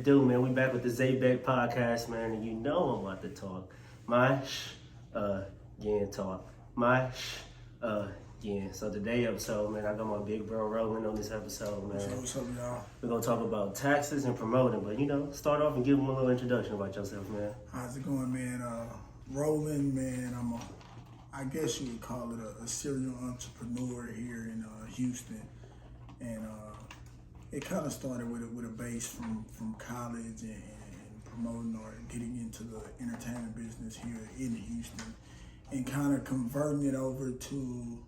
it do, man? We back with the Zaybeck podcast, man, and you know I'm about to talk. So today episode, man, I got my big bro Roland on this episode, man. What's up, y'all? We're gonna talk about taxes and promoting, but start off and give them a little introduction about yourself, man. How's it going, man? Roland, man, I guess you would call it a serial entrepreneur here in Houston. And it kind of started with a base from college and promoting or getting into the entertainment business here in Houston and kind of converting it over to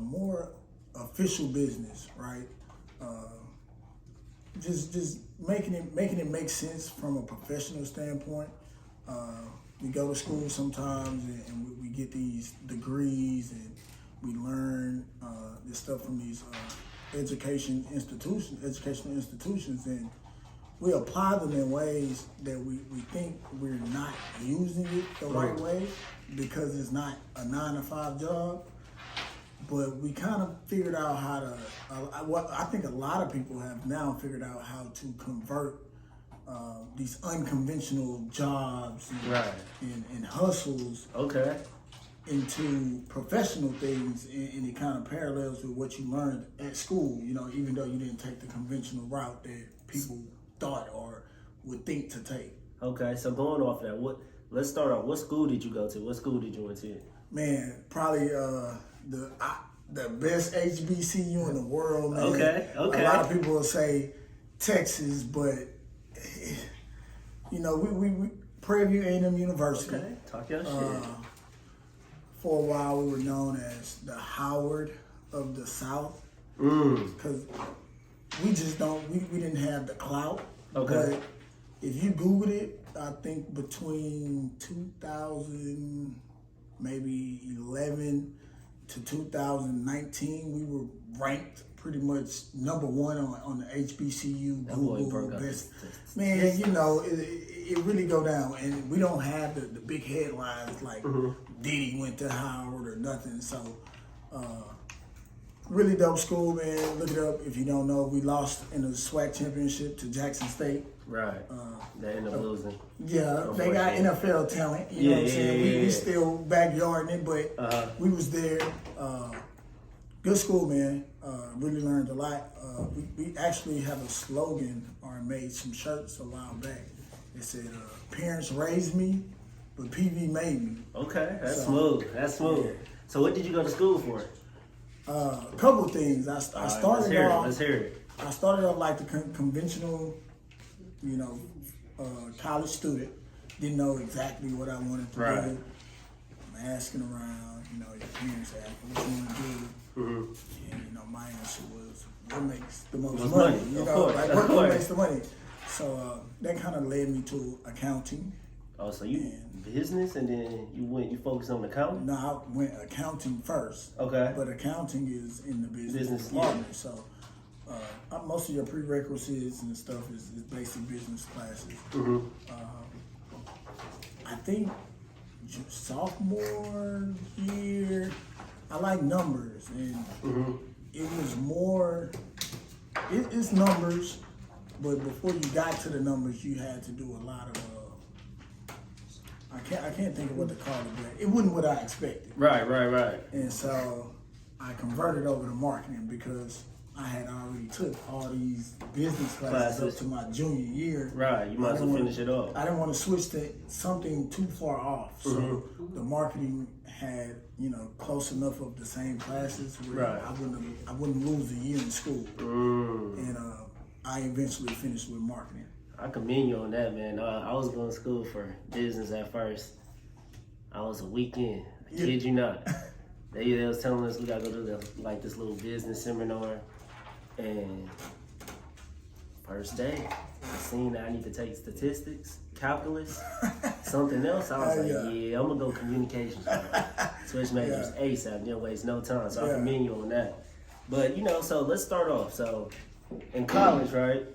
more official business, right? Just making it make sense from a professional standpoint. We go to school sometimes and we get these degrees and we learn this stuff from these educational institutions, and we apply them in ways that we think we're not using it the right way because it's not a 9-to-5 job. But we kind of figured out how to, I think a lot of people have now figured out how to convert these unconventional jobs and hustles into professional things, and it kind of parallels with what you learned at school, even though you didn't take the conventional route that people thought or would think to take. Okay, so going off that, let's start off. What school did you go to? What school did you attend? Man, probably the best HBCU in the world, man. Okay. A lot of people will say Texas, but we Prairie View A&M University. Okay, talk your shit. For a while, we were known as the Howard of the South because we didn't have the clout. Okay. But if you Googled it, I think between 2000, maybe 11 to 2019, we were ranked pretty much number one on the HBCU Google best. Man, it really go down, and we don't have the big headlines like Diddy went to Howard or nothing. So, really dope school, man. Look it up if you don't know. We lost in the SWAC championship to Jackson State. Right. They ended up losing. Yeah, they got NFL talent. You know what I'm saying? We still backyarding it, but we was there. Good school, man. Really learned a lot. We actually have a slogan or made some shirts a while back. It said, "Parents raised me, but PV made me." Okay, that's smooth. That's smooth. Yeah. So what did you go to school for? A couple things. I started off. Let's hear it. I started off like the conventional, college student. Didn't know exactly what I wanted to do. I'm asking around. Your parents ask, "What you want to do?" And my answer was, "What makes the most money?" What makes the money? So that kind of led me to accounting. Oh, so you business, and then you focused on accounting? No, I went accounting first. Okay. But accounting is in the business department. Yeah. So most of your prerequisites and stuff is basic business classes. I think sophomore year, I like numbers, and it was more. It's numbers, but before you got to the numbers, you had to do a lot of. I can't think of what to call it, but it wasn't what I expected. Right. And so I converted over to marketing because I had already took all these business classes up to my junior year. Right, you might as well finish it off. I didn't want to switch to something too far off. So the marketing had, close enough of the same classes where I wouldn't lose a year in school. And I eventually finished with marketing. I commend you on that, man. I was going to school for business at first. I was a weekend. I kid you not. They was telling us we got to go to this little business seminar. And first day, I seen that I need to take statistics, calculus, something else. I was I'm going to go communications. Switch majors ASAP, didn't waste no time. So I commend you on that. But, so let's start off. So in college, right?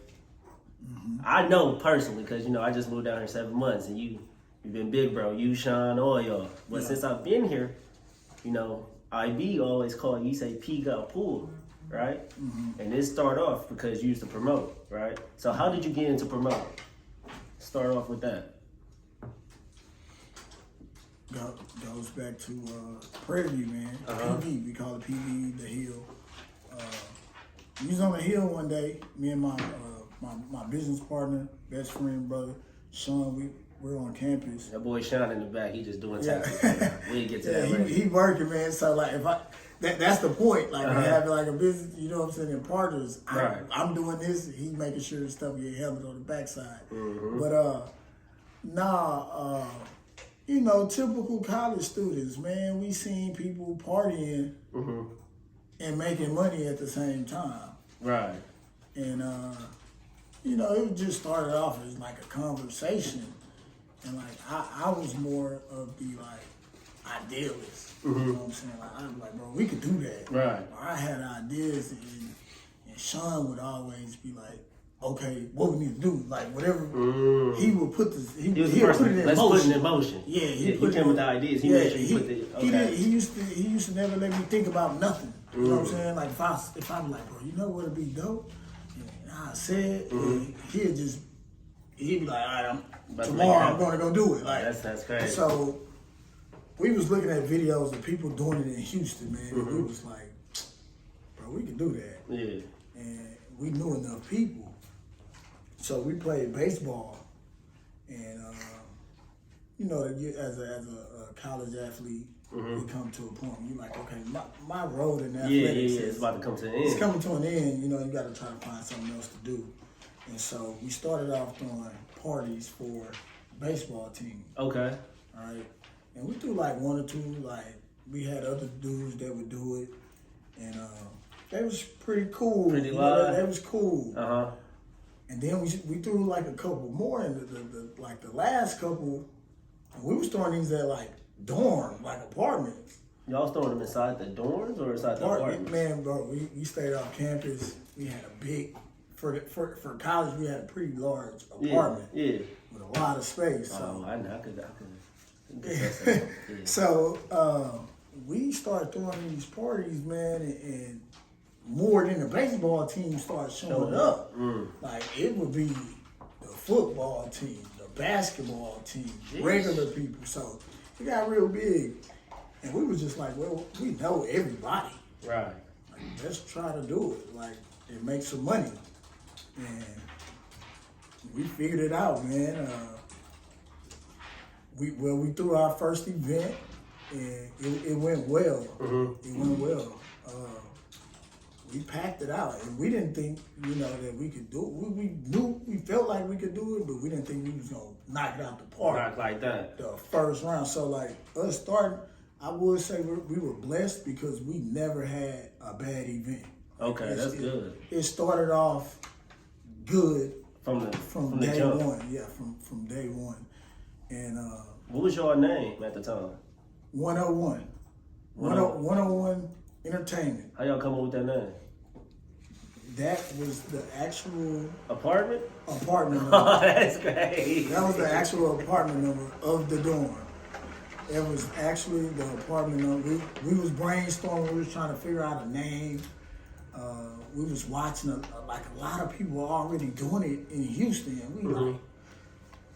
I know personally because, I just moved down here 7 months, and you've been big, bro. You, Sean, all y'all. But since I've been here, IB always call you say P got pulled. right? And this start off because you used to promote, right? So how did you get into promoting? Start off with that. Goes back to Prairie View, man. PV, we call it PV, the hill. We was on the hill one day, me and my business partner, best friend, brother, Sean, we were on campus. That boy Sean in the back, he just doing taxes. We didn't get to that later. He working, man. So like that's the point. Like having like a business, you know what I'm saying, in partners. I'm doing this, he making sure the stuff get handled on the backside. But you know, typical college students, man, we seen people partying and making money at the same time. Right. And you know, it just started off as like a conversation. And like I was more of the like idealist. You know what I'm saying? Like I'm like, bro, we could do that. Right. I had ideas and Sean would always be like, okay, what we need to do, like whatever he would put this, he would put it in Let's motion. put it in motion. Yeah, he came with the ideas. He made sure he put the. Okay. He used to never let me think about nothing. You know what I'm saying? Like if I'm like, bro, you know what'd be dope? And I said, and he'd be like, all right, tomorrow I'm gonna go do it. Like that's crazy. So we was looking at videos of people doing it in Houston, man, and we was like, bro, we can do that. Yeah. And we knew enough people. So we played baseball, and you know, as a college athlete, you come to a point where you're like, okay, my road in athletics it's about to come to an end. It's coming to an end. You know, you got to try to find something else to do. And so we started off throwing parties for baseball team. Okay. All right, and we threw like one or two. Like we had other dudes that would do it, and they was pretty cool. Pretty live. They was cool. And then we threw like a couple more, and the last couple, we was throwing these at like dorm, like apartments. Y'all was throwing them inside the dorms or inside the apartments? Man, bro, we stayed off campus. We had a big, for college, we had a pretty large apartment. Yeah. With a lot of space. So. Oh, I know. I could. So we started throwing these parties, man, and more than the baseball team started showing up. Like it would be the football team, the basketball team, regular people. So it got real big. And we was just like, well, we know everybody. Right. Like, let's try to do it. Like, and make some money. And we figured it out, man. We threw our first event, and it went well. It went well. We packed it out, and we didn't think, you know, that we could do it. We felt like we could do it, but we didn't think we was gonna knock it out the park. Not like that. The first round. So like us starting, I would say we were blessed because we never had a bad event. Okay, that's good. It started off good from day jump. one. Yeah, from day one. And what was your name at the time? 101. 101 Entertainment. How y'all come up with that name? That was the actual apartment number. Oh, that's great. That was the actual apartment number of the dorm. It was actually the apartment number. We was brainstorming. We was trying to figure out a name. We was watching a lot of people were already doing it in Houston, and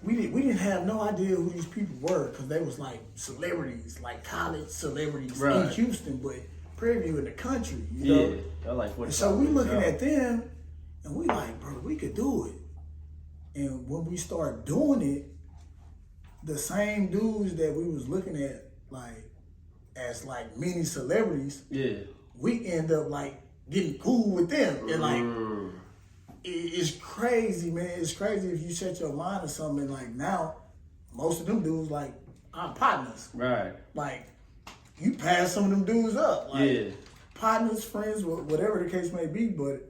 we didn't have no idea who these people were because they was like celebrities, like college celebrities in Houston, but Prairie View in the country, you know. They're like 45. So we looking at them, and we like, bro, we could do it. And when we start doing it, the same dudes that we was looking at like as like mini celebrities, we end up like getting cool with them. And like it's crazy, man. It's crazy if you set your mind to something. Like now, most of them dudes like our partners. Right. Like you pass some of them dudes up. Like partners, friends, whatever the case may be, but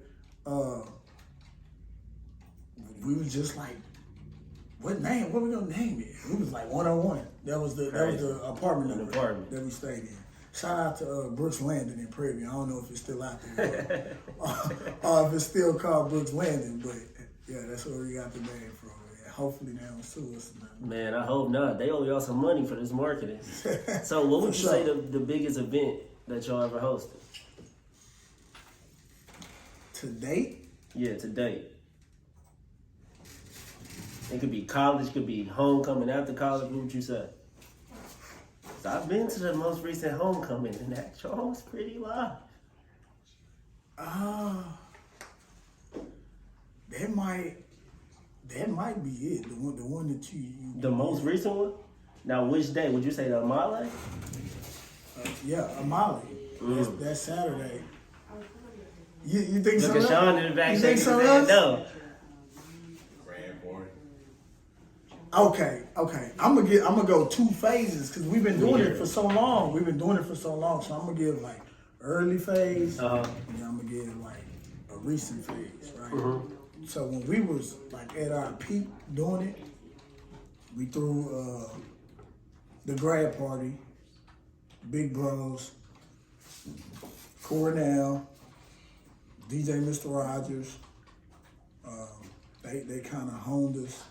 we was just like, what name? What we gonna name it? We was like 101. That was the apartment number that we stayed in. Shout out to Brooks Landing in Prairie View. I don't know if it's still out there, or if it's still called Brooks Landing, but yeah, that's where we got the name from. Yeah, hopefully they don't sue us. Man, I hope not. They owe y'all some money for this marketing. So what would you say the biggest event that y'all ever hosted? To date? Yeah, to date. It could be college, could be homecoming after college. What would you say? So I've been to the most recent homecoming, and that show was pretty live. That might be it. The one that you The most recent one? Now, which day? Would you say the Amale? Yeah, Amali. That's Saturday. You think so? Look at Sean in the back You shaking think his so? head. No. Okay. I'm gonna go 2 phases because we've been doing it for so long. So I'm gonna give like early phase, and then I'm gonna give like a recent phase, right? So when we was like at our peak doing it, we threw the grad party, Big Bros, Cornell, DJ Mr. Rogers. They kind of honed us.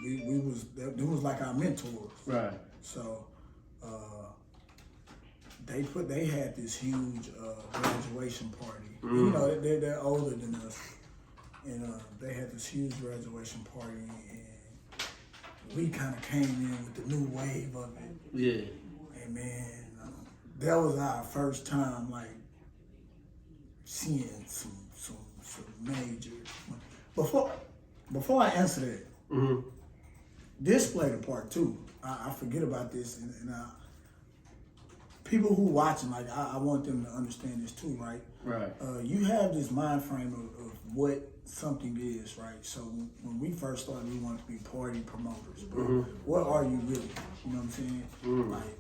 They was like our mentors. Right. So they had this huge graduation party. You know, they're older than us, and they had this huge graduation party, and we kind of came in with the new wave of it. Yeah. And man, that was our first time like seeing some major. Before I answer that, this played a part too. I forget about this, and people who watching, like I want them to understand this too, right? Right. You have this mind frame of what something is, right? So when we first started, we wanted to be party promoters. But what are you really? You know what I'm saying? Like,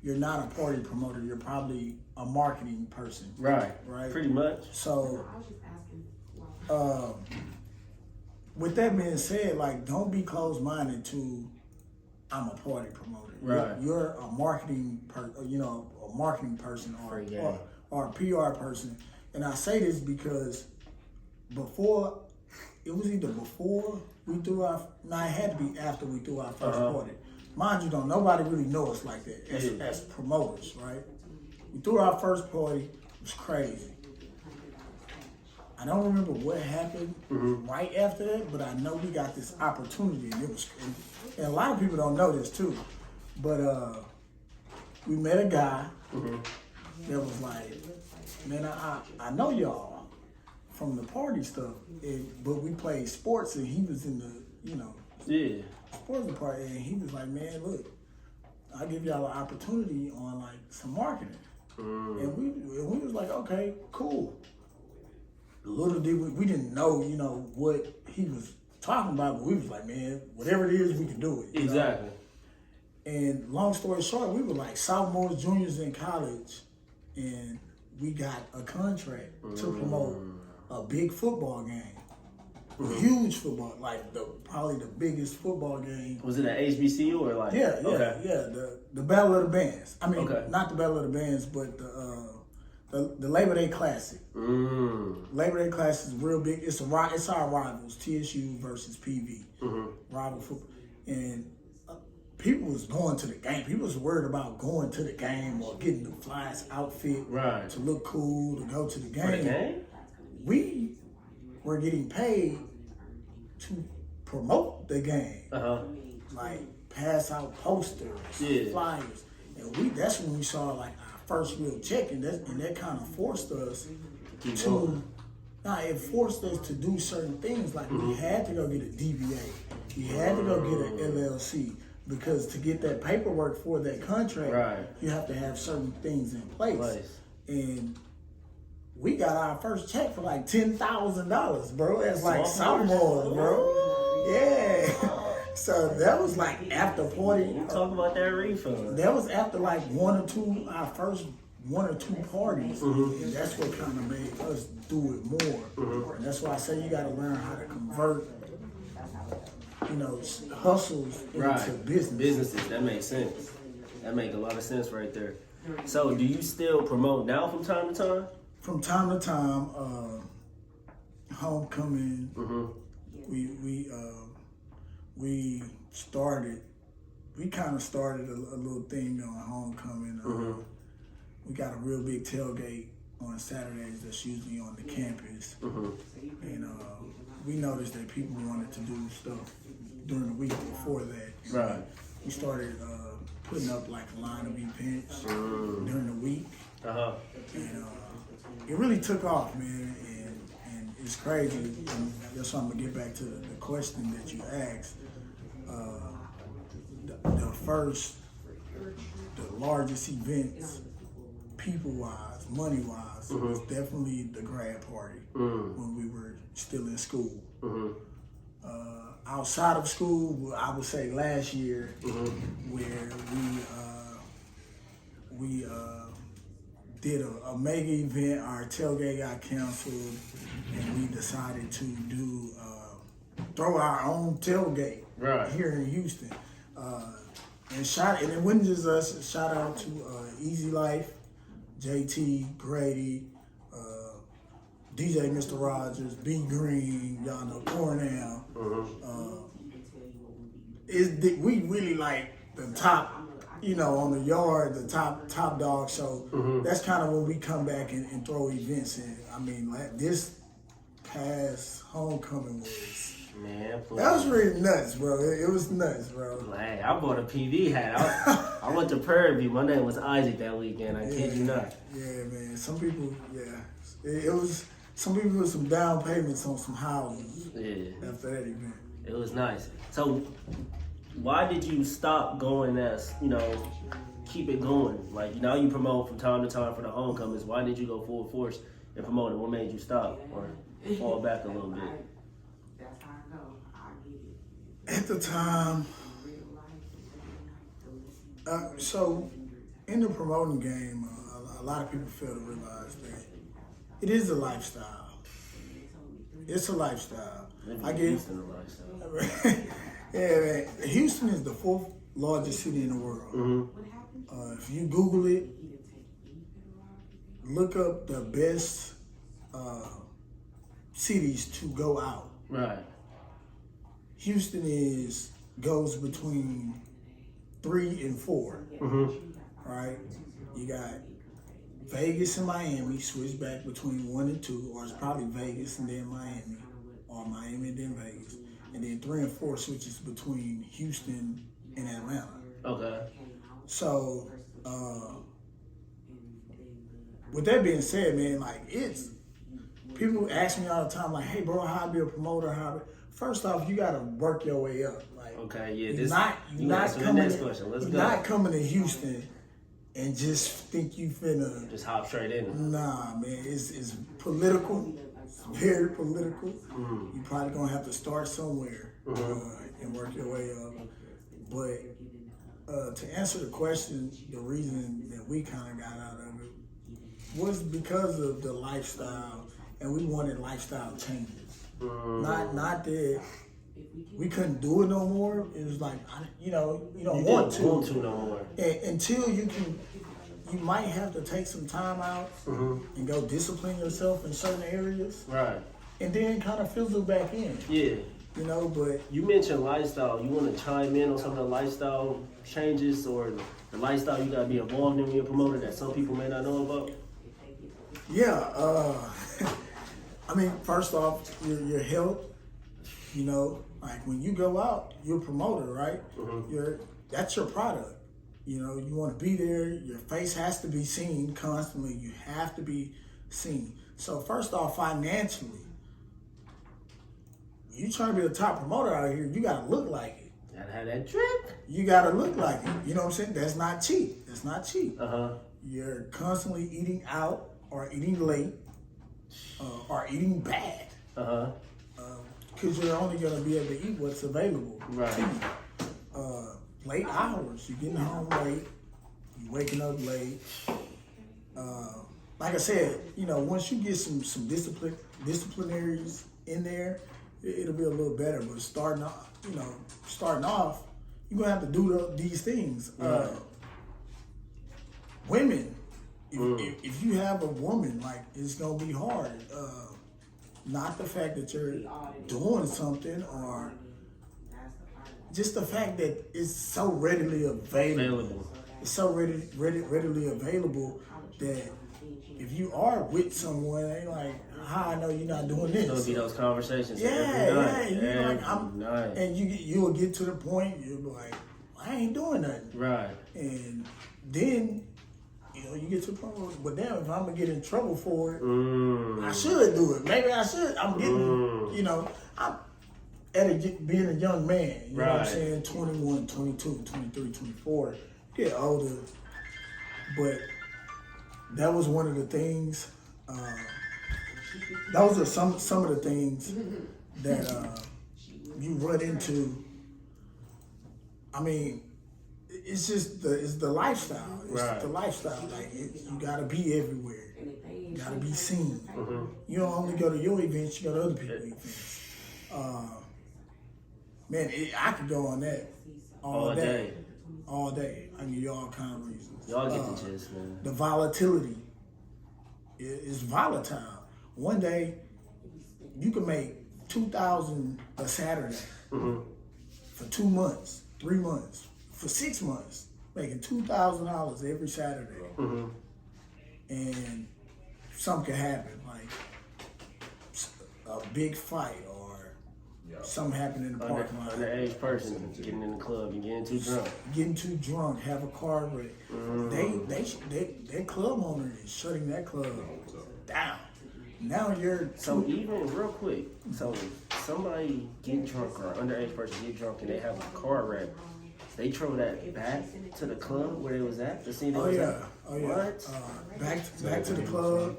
you're not a party promoter. You're probably a marketing person. Right. Right. Pretty much. So, with that being said, like, don't be closed-minded to I'm a party promoter. Right. You're a marketing a marketing person or a PR person. And I say this because it was either before we threw our, it had to be after we threw our first party. Mind you, nobody really know us like that as promoters, right? We threw our first party, it was crazy. I don't remember what happened right after that, but I know we got this opportunity, and it was, and a lot of people don't know this too, but we met a guy that was like, man, I know y'all from the party stuff, but we played sports, and he was in the, sports department, and he was like, man, look, I'll give y'all an opportunity on like some marketing. And we was like, okay, cool. Little did we didn't know, what he was talking about, but we was like, man, whatever it is, we can do it. Exactly. And long story short, we were like sophomores, juniors in college, and we got a contract to promote a big football game. A huge football, like probably the biggest football game. Was it an HBCU or like? Yeah. The Battle of the Bands. I mean, not the Battle of the Bands, but the Labor Day Classic. Labor Day Classic is real big. It's our rivals, TSU versus PV. Rival football, and people was going to the game. People was worried about going to the game or getting the flyest outfit to look cool to go to the game. For the game? We were getting paid to promote the game, like pass out posters, flyers, and that's when we saw like our first real check, and that kind of forced us it forced us to do certain things. Like we had to go get a DBA, we had to go get an LLC, because to get that paperwork for that contract, you have to have certain things in place. And we got our first check for like $10,000, bro. That's like sophomores, bro. Yeah. So that was like after party. You talk about that refund. That was after like our first one or two parties. And that's what kind of made us do it more. And that's why I say you got to learn how to convert, hustles into business. Businesses, that makes sense. That makes a lot of sense right there. So do you still promote now from time to time? From time to time, homecoming. We kind of started a little thing on homecoming. We got a real big tailgate on Saturdays that's usually on the campus. Mm-hmm. And we noticed that people wanted to do stuff during the week before that. And Right. We started putting up like a line of events during the week. Uh-huh. And it really took off, man. And it's crazy. And that's why I'm going to get back to the question that you asked. The largest events, people-wise, money-wise, was definitely the grad party when we were still in school. Outside of school, I would say last year, where we did a mega event. Our tailgate got canceled, and we decided to do throw our own tailgate here in Houston. And it wasn't just us. Shout out to Easy Life, JT, Grady, DJ Mr. Rogers, B Green, y'all know Cornell. We really like the top, on the yard, the top dog. So that's kind of when we come back and throw events in. I mean, like this past homecoming was. Man, that was really nuts, bro. It was nuts, bro. Hey, I bought a PV hat. I went to Prairie View. My name was Isaac that weekend. I kid you not. Yeah, man. Some people, it was some people with some down payments on some houses. Yeah. After that event, it was nice. So, why did you stop going? Keep it going. Like you promote from time to time for the homecomings. Why did you go full force and promote it? What made you stop or fall back a little bit? At the time, so in the promoting game, a lot of people fail to realize that it is a lifestyle. It's a lifestyle. Houston a lifestyle. Yeah, man. Houston is the 4th largest city in the world. If you Google it, look up the best cities to go out. Right. Houston goes between 3 and 4. Right? You got Vegas and Miami switch back between 1 and 2, or it's probably Vegas and then Miami, or Miami and then Vegas, and then 3 and 4 switches between Houston and Atlanta. Okay. So, with that being said, man, like people ask me all the time, like, hey, bro, how I be a promoter? First off, you gotta work your way up. Like, okay, yeah. You're not coming to Houston and just think you finna just hop straight in. Nah, man, it's political. It's very political. You probably gonna have to start somewhere and work your way up. But to answer the question, the reason that we kind of got out of it was because of the lifestyle, and we wanted lifestyle changes. Not that we couldn't do it no more. It was like, you don't want to no more. Until you might have to take some time out and go discipline yourself in certain areas. Right. And then kind of fizzle back in. Yeah. But you mentioned lifestyle. You want to chime in on some of the lifestyle changes or the lifestyle you got to be involved in when you're promoting that some people may not know about? Yeah. I mean, first off, your health, like when you go out, you're a promoter, right? That's your product. You want to be there. Your face has to be seen constantly. You have to be seen. So first off, financially, you trying to be the top promoter out here, you got to look like it. Gotta have that drip. You got to look like it. You know what I'm saying? That's not cheap. That's not cheap. Uh-huh. You're constantly eating out or eating late. Or eating bad. Because you're only going to be able to eat what's available to you. Late hours, you're getting home late, you're waking up late. Like I said, once you get some disciplinaries in there, it'll be a little better. But starting off, you're going to have to do these things. Women, if you have a woman, like, it's gonna be hard. Not the fact that you're doing something, or just the fact that it's so readily available. It's so readily available that if you are with someone, they like, how I know you're not doing this? There'll be those conversations. Yeah, every night. you're like, Every night. and you'll get to the point you'll be like, I ain't doing nothing. Right. And then, you get to the point where, but damn, if I'm gonna get in trouble for it, I should do it. Maybe I should. I'm getting, I'm being a young man, you know what I'm saying? 21, 22, 23, 24, get older. But that was one of the things, those are some of the things that you run into. I mean, it's just the lifestyle. It's the lifestyle. Like you gotta be everywhere. You gotta be seen. You don't only go to your events, you go to other people's events. Man, I could go on that all day. All day. I give you all kind of reasons. Y'all get the gist, man. The volatility is volatile. One day, you can make $2,000 a Saturday for 2 months, 3 months, for 6 months, making $2,000 every Saturday. And something could happen, like a big fight or something happened in the parking lot. Underage person getting in the club and getting too drunk. Getting too drunk, have a car wreck. That club owner is shutting that club down. Now So even real quick, so somebody get drunk or underage person get drunk and they have a car wreck, they throw that back to the club where they was at? The scene they was at? What? Back to the club,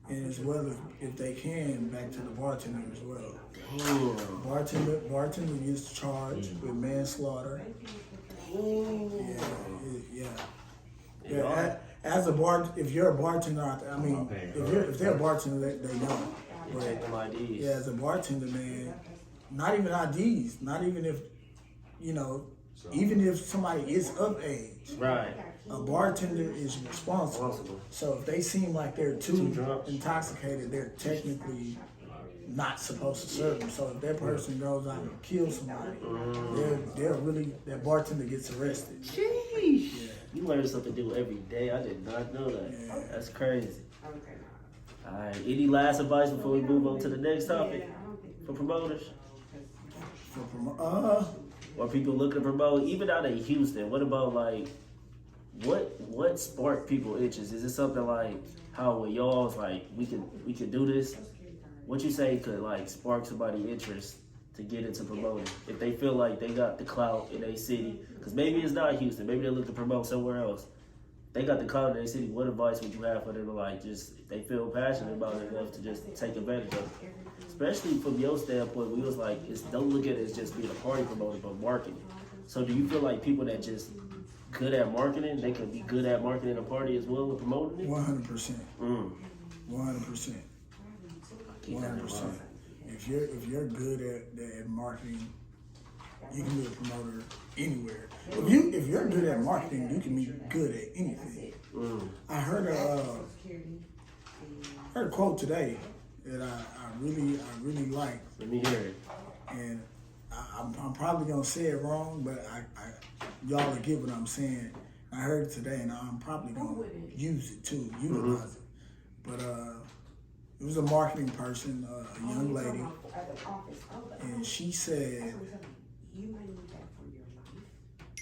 and as well if they can, back to the bartender as well. Damn. Bartender gets charged with manslaughter. Yeah. As a if you're a bartender out there, I mean, if they're a bartender, they don't. Take them IDs. Yeah, as a bartender, man, not even IDs, not even if, even if somebody is of age. Right. A bartender is responsible. So if they seem like they're too intoxicated, they're technically not supposed to serve them. So if that person goes out and kills somebody, that bartender gets arrested. Sheesh. Yeah. You learn something new every day. I did not know that. Yeah. That's crazy. All right. Any last advice before we move on to the next topic for promoters? Or people looking to promote, even out of Houston. What about what sparked people interest? Is it something like how with y'all's like we could do this? What you say could spark somebody interest to get into promoting if they feel like they got the clout in their city? Because maybe it's not Houston, maybe they look to promote somewhere else. They got the clout in their city. What advice would you have for them to just if they feel passionate about it enough to just take advantage of it? Especially from your standpoint, we was like, don't look at it as just being a party promoter, but marketing. So do you feel like people that just good at marketing, they can be good at marketing a party as well and promoting it? 100%. 100%. 100%. If you're good at marketing, you can be a promoter anywhere. If you're good at marketing, you can be good at anything. I heard a quote today that I really like. Let me hear it. And I'm probably gonna say it wrong, but y'all will get what I'm saying. I heard it today, and I'm probably gonna use it too, utilize it. But it was a marketing person, a young lady, and she said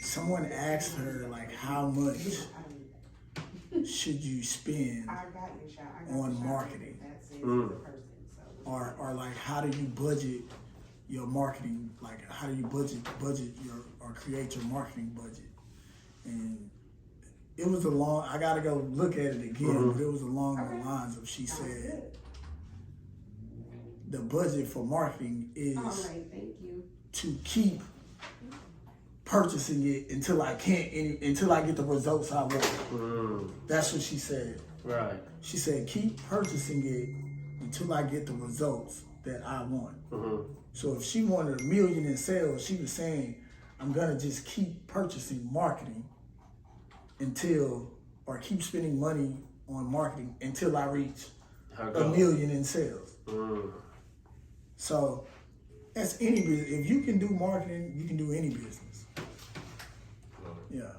someone asked her how much should you spend on marketing, or how do you budget your marketing? How do you budget or create your marketing budget? And it was I gotta go look at it again, but it was along the lines of, she said, the budget for marketing is to keep purchasing it until I get the results I want. That's what she said. Right. She said, keep purchasing it until I get the results that I want. So if she wanted $1 million in sales, she was saying, I'm gonna just keep purchasing marketing or keep spending money on marketing until I reach $1 million in sales. So that's any business. If you can do marketing, you can do any business. Yeah.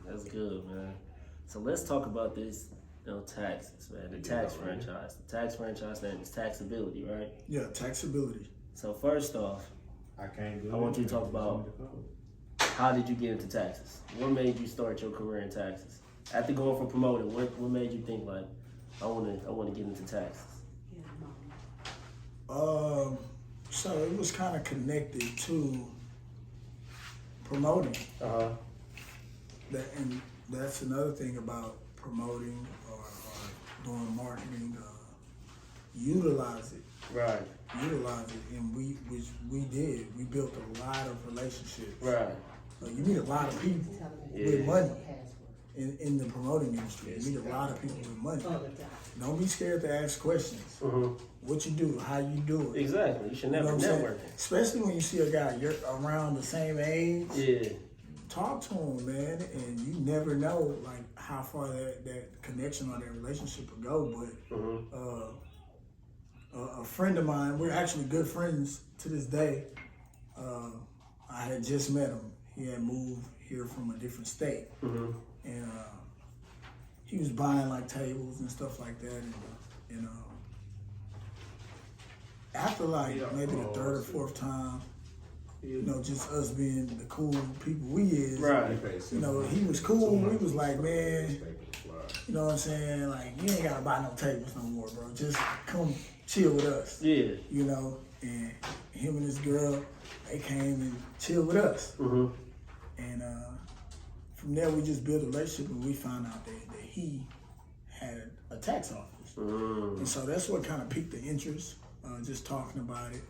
That's good, man. So let's talk about this, taxes, man. The tax franchise. The tax franchise name is taxability, right? Yeah, taxability. So first off, I want you to talk about how did you get into taxes? What made you start your career in taxes? After going for promoted, what made you think like I wanna get into taxes? So it was kind of connected to promoting. And that's another thing about promoting or doing marketing. Utilize it. Right. Utilize it, and which we did. We built a lot of relationships. Right. You meet a lot of people with money in the promoting industry. You meet a lot of people with money. Don't be scared to ask questions. What you do, how you do it. Exactly. You should never network. Especially when you see a guy you're around the same age. Yeah. Talk to him, man, and you never know like how far that connection or that relationship will go. But a friend of mine, we're actually good friends to this day. I had just met him. He had moved here from a different state, and he was buying like tables and stuff like that. And after like maybe the third or fourth time, just us being the cool people we is, right? He was cool. We was like, man, you know what I'm saying? Like, you ain't gotta buy no tables no more, bro. Just come chill with us. Yeah. And him and his girl, they came and chilled with us. And from there, we just built a relationship, and we found out that he had a tax office. And so that's what kind of piqued the interest, just talking about it.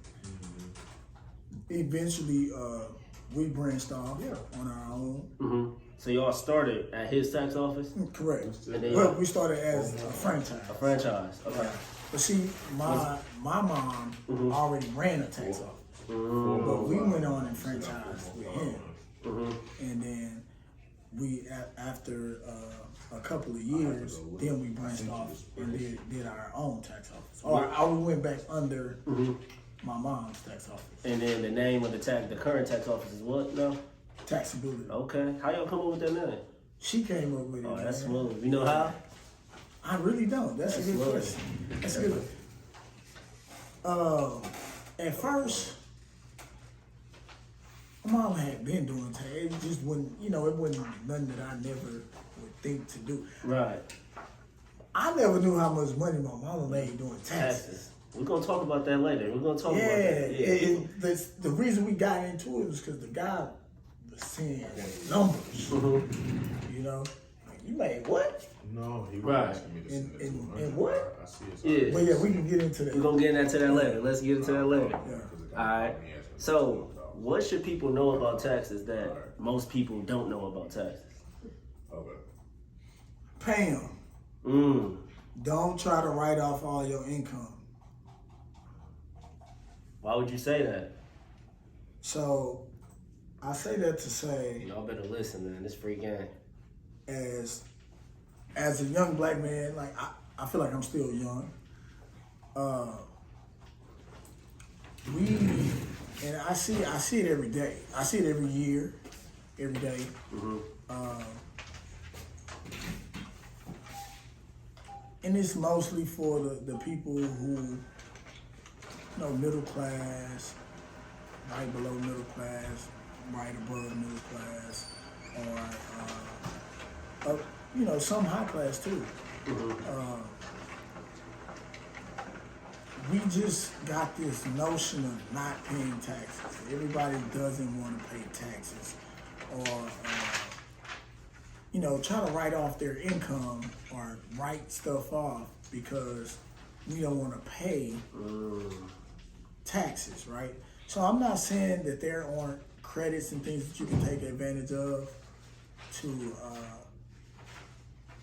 Eventually, we branched off on our own. So y'all started at his tax office? Correct. Well, we started as a franchise. A franchise, okay. But see, my mom already ran a tax office. But we went on and franchised with him. And then we, after a couple of years, then we branched off and did our own tax office. Or we went back under my mom's tax office. And then the name of the current tax office is what now? Taxability. Okay. How y'all come up with that name? She came up with it. Oh, that's smooth. You know how? I really don't. That's a good question. That's good. At first, my mom had been doing tax. It just wouldn't, it wasn't nothing that I never would think to do. Right. I never knew how much money my mama made doing taxes. We're going to talk about that later. We're going to talk about that. Yeah. The reason we got into it was because the guy was seeing numbers. Like, you made what? No, he was right. asking me to send it to him. And what? I see it. Yeah. But yeah, we can get into that. We're going to get into that later. Let's get into that later. Yeah. All right. So, what should people know about taxes that most people don't know about taxes? Okay. Pay them. Don't try to write off all your income. Why would you say that? So, I say that to say, Y'all better listen, man. This free game. As a young black man, like I feel like I'm still young. And I see it every day. I see it every year, every day. And it's mostly for the people who, middle class, right below middle class, right above middle class, or some high class too. We just got this notion of not paying taxes. Everybody doesn't want to pay taxes, or try to write off their income or write stuff off because we don't want to pay taxes, right? So I'm not saying that there aren't credits and things that you can take advantage of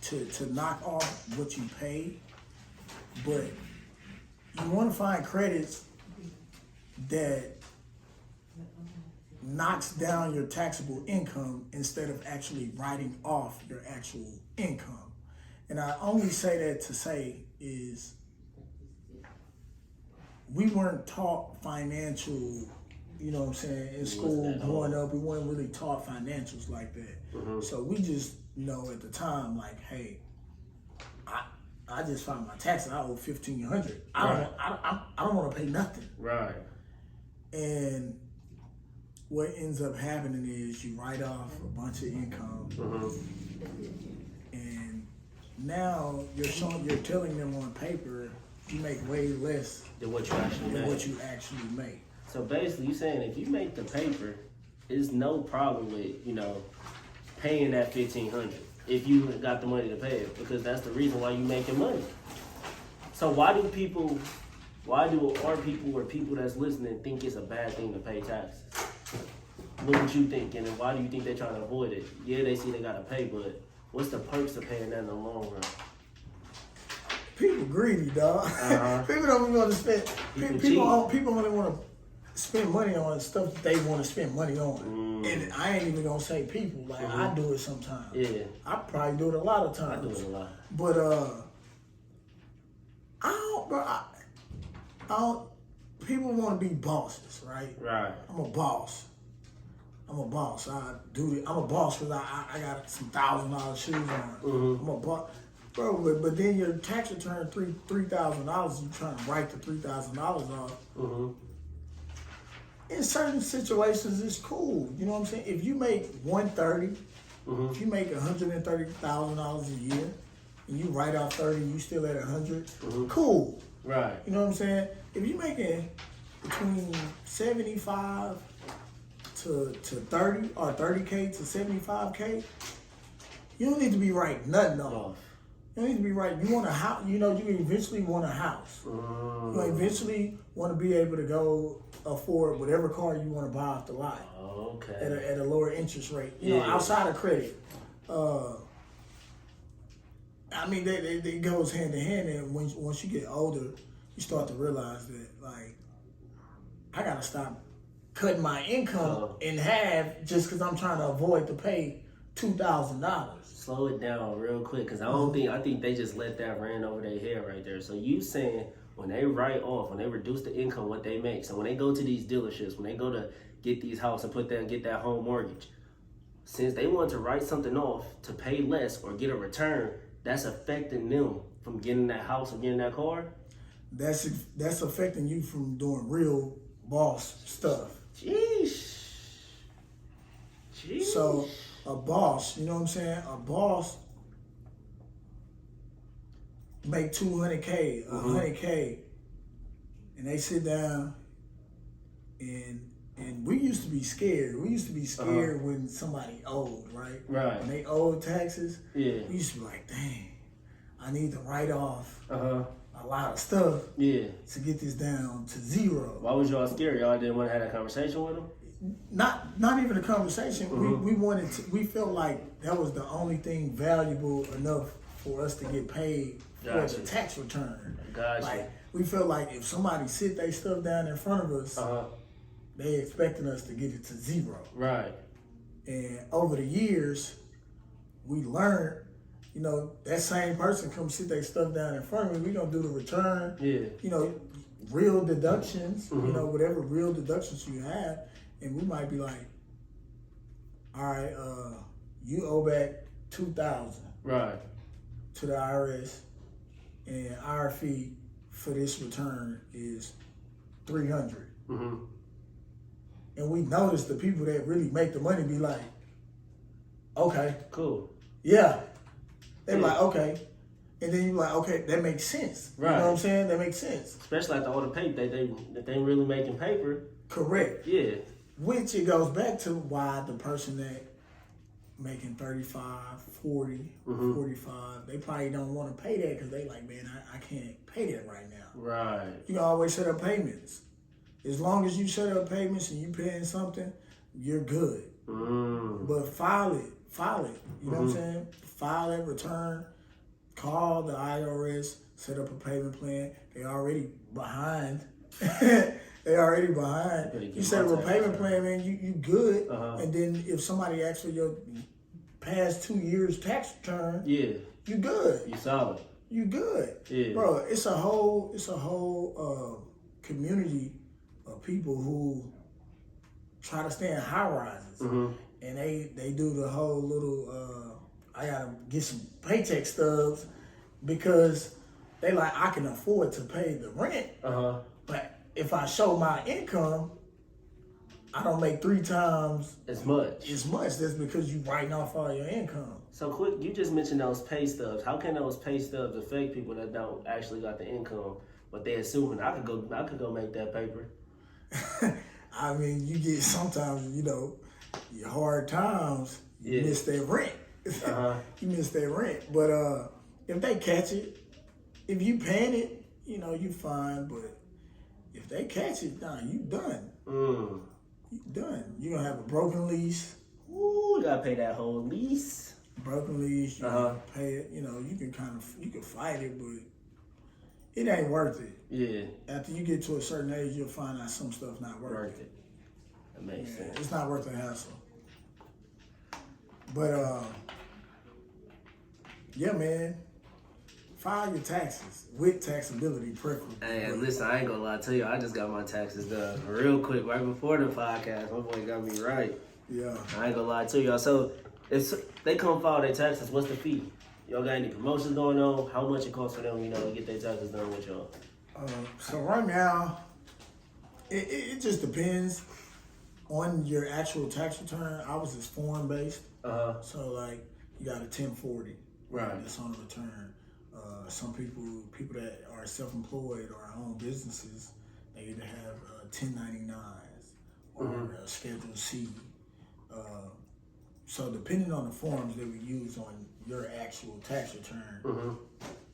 to knock off what you pay, but you want to find credits that knocks down your taxable income instead of actually writing off your actual income. And I only say that to say is we weren't taught financial you know what I'm saying, in It school, wasn't at growing all. up, we weren't really taught financials like that. Mhm. So we just know at the time, like, hey, I just filed my taxes. I owe $1,500. I don't want to pay nothing. Right. And what ends up happening is you write off a bunch of income, and now you're telling them on paper you make way less Than what you actually than make. what you actually make. So basically, you saying if you make the paper, there's no problem with paying that $1,500 if you got the money to pay it, because that's the reason why you making money. So why do our people or people that's listening think it's a bad thing to pay taxes? What would you think, and why do you think they're trying to avoid it? Yeah, they see they gotta pay, but what's the perks of paying that in the long run? People greedy, dog. Uh-huh. People don't even want to spend. People People only want to spend money on stuff that they want to spend money on. And I ain't even gonna say people. Like I do it sometimes. Yeah, I probably do it a lot of I times. do it a lot. But I don't, bro. I don't. People want to be bosses, right? Right. I'm a boss. I do it. I'm a boss because I got some $1,000 shoes on. I'm a boss, bro. But then your tax return $3,000. You trying to write the $3,000 off. In certain situations, it's cool. You know what I'm saying? If you make $130, if you make $130,000 a year, and you write off 30, you still at 100. Cool. Right. You know what I'm saying? If you're making between 75 to 30 or 30K to 75K, you don't need to be writing nothing off. You don't need to be writing. You want a house. You know, you eventually want a house. You eventually want to be able to go afford whatever car you want to buy off the lot. Okay. At a lower interest rate. You know, outside of credit. I mean, it goes hand in hand. And once you get older, you start to realize that, like, I gotta stop cutting my income in half just because I'm trying to avoid to pay $2,000. Slow it down real quick, because I think they just let that ran over their head right there. So you saying when they write off, when they reduce the income, what they make, so when they go to these dealerships, when they go to get these houses and get that home mortgage, since they want to write something off to pay less or get a return, that's affecting them from getting that house or getting that car? That's affecting you from doing real boss stuff. Jeez. So a boss, you know what I'm saying? A boss make 200K, 100K, and they sit down and we used to be scared. We used to be scared when somebody owed, right? Right. When they owed taxes, Yeah. we used to be like, dang, I need to write off Uh-huh. a lot of stuff Yeah. to get this down to zero. Why was y'all scared? Y'all didn't want to have that conversation with them? Not even a conversation. We felt like that was the only thing valuable enough for us to get paid for Gotcha. the tax return. Gotcha. Like we felt like if somebody sit their stuff down in front of us, they expecting us to get it to zero. Right. And over the years, we learned, you know, that same person come sit their stuff down in front of me, we gonna do the return. Yeah. You know, real deductions, you know, whatever real deductions you have, and we might be like, all right, you owe back $2,000 Right. to the IRS, and our fee for this return is $300. And we notice the people that really make the money be like, okay, Cool. yeah. They're like, okay. And then you're like, okay, that makes sense. Right. You know what I'm saying? That makes sense. Especially after all the paper that they really making paper. Correct. Yeah. Which it goes back to why the person that making 35, 40, 45, they probably don't want to pay that because they like, man, I can't pay that right now. Right. You can always set up payments. As long as you set up payments and you paying something, you're good. But file it. You know what I'm saying? File that return, call the IRS, set up a payment plan. They already behind. You set up a payment plan, man, you good. And then if somebody asks for your past 2 years tax return, Yeah. you good. You solid. You good. Yeah. Bro, it's a whole community of people who try to stay in high rises, and they do the whole little. I gotta get some paycheck stubs because they like I can afford to pay the rent, but if I show my income, I don't make 3 times as much. That's because you writing off all your income. So quick, you just mentioned those pay stubs. How can those pay stubs affect people that don't actually got the income, but they assuming I could go make that paper? I mean, you get sometimes, your hard times, you miss their rent. You miss their rent. But if they catch it, if you paying it, you fine. But if they catch it, nah, you done. You done. You gonna have a broken lease. Ooh, you gotta pay that whole lease. Broken lease, you gotta pay it. You can fight it, but it ain't worth it. Yeah. After you get to a certain age, you'll find out some stuff not worth it. That makes sense. It's not worth the hassle. But yeah, man. File your taxes with taxability preferably. Hey, listen, I ain't gonna lie to you. I just got my taxes done real quick right before the podcast. My boy got me right. Yeah. I ain't gonna lie to y'all. So if they come file their taxes, what's the fee? Y'all got any promotions going on? How much it costs for them, to get their taxes done with y'all? So right now, it just depends on your actual tax return. Ours is form based. So like you got a 1040. Right. That's on the return. Some people that are self-employed or own businesses, they either have 1099s or Schedule C. So depending on the forms that we use on your actual tax return,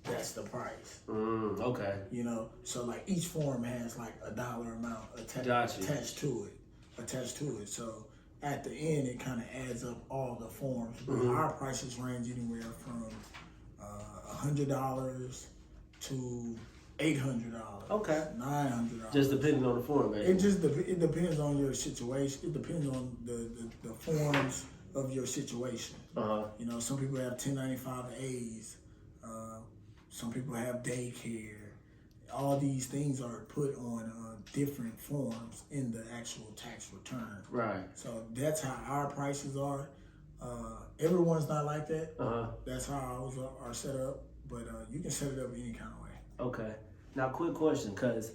that's the price. Okay. So like each form has like a dollar amount attached to it. So at the end, it kind of adds up all the forms. Our prices range anywhere from $100 to $800. Okay. $900. Just depending on the form, man. It depends on your situation. It depends on the forms of your situation. Some people have 1095As. Some people have daycare. All these things are put on different forms in the actual tax return. Right. So that's how our prices are. Everyone's not like that. That's how ours are set up. But you can set it up any kind of way. Okay. Now, quick question, because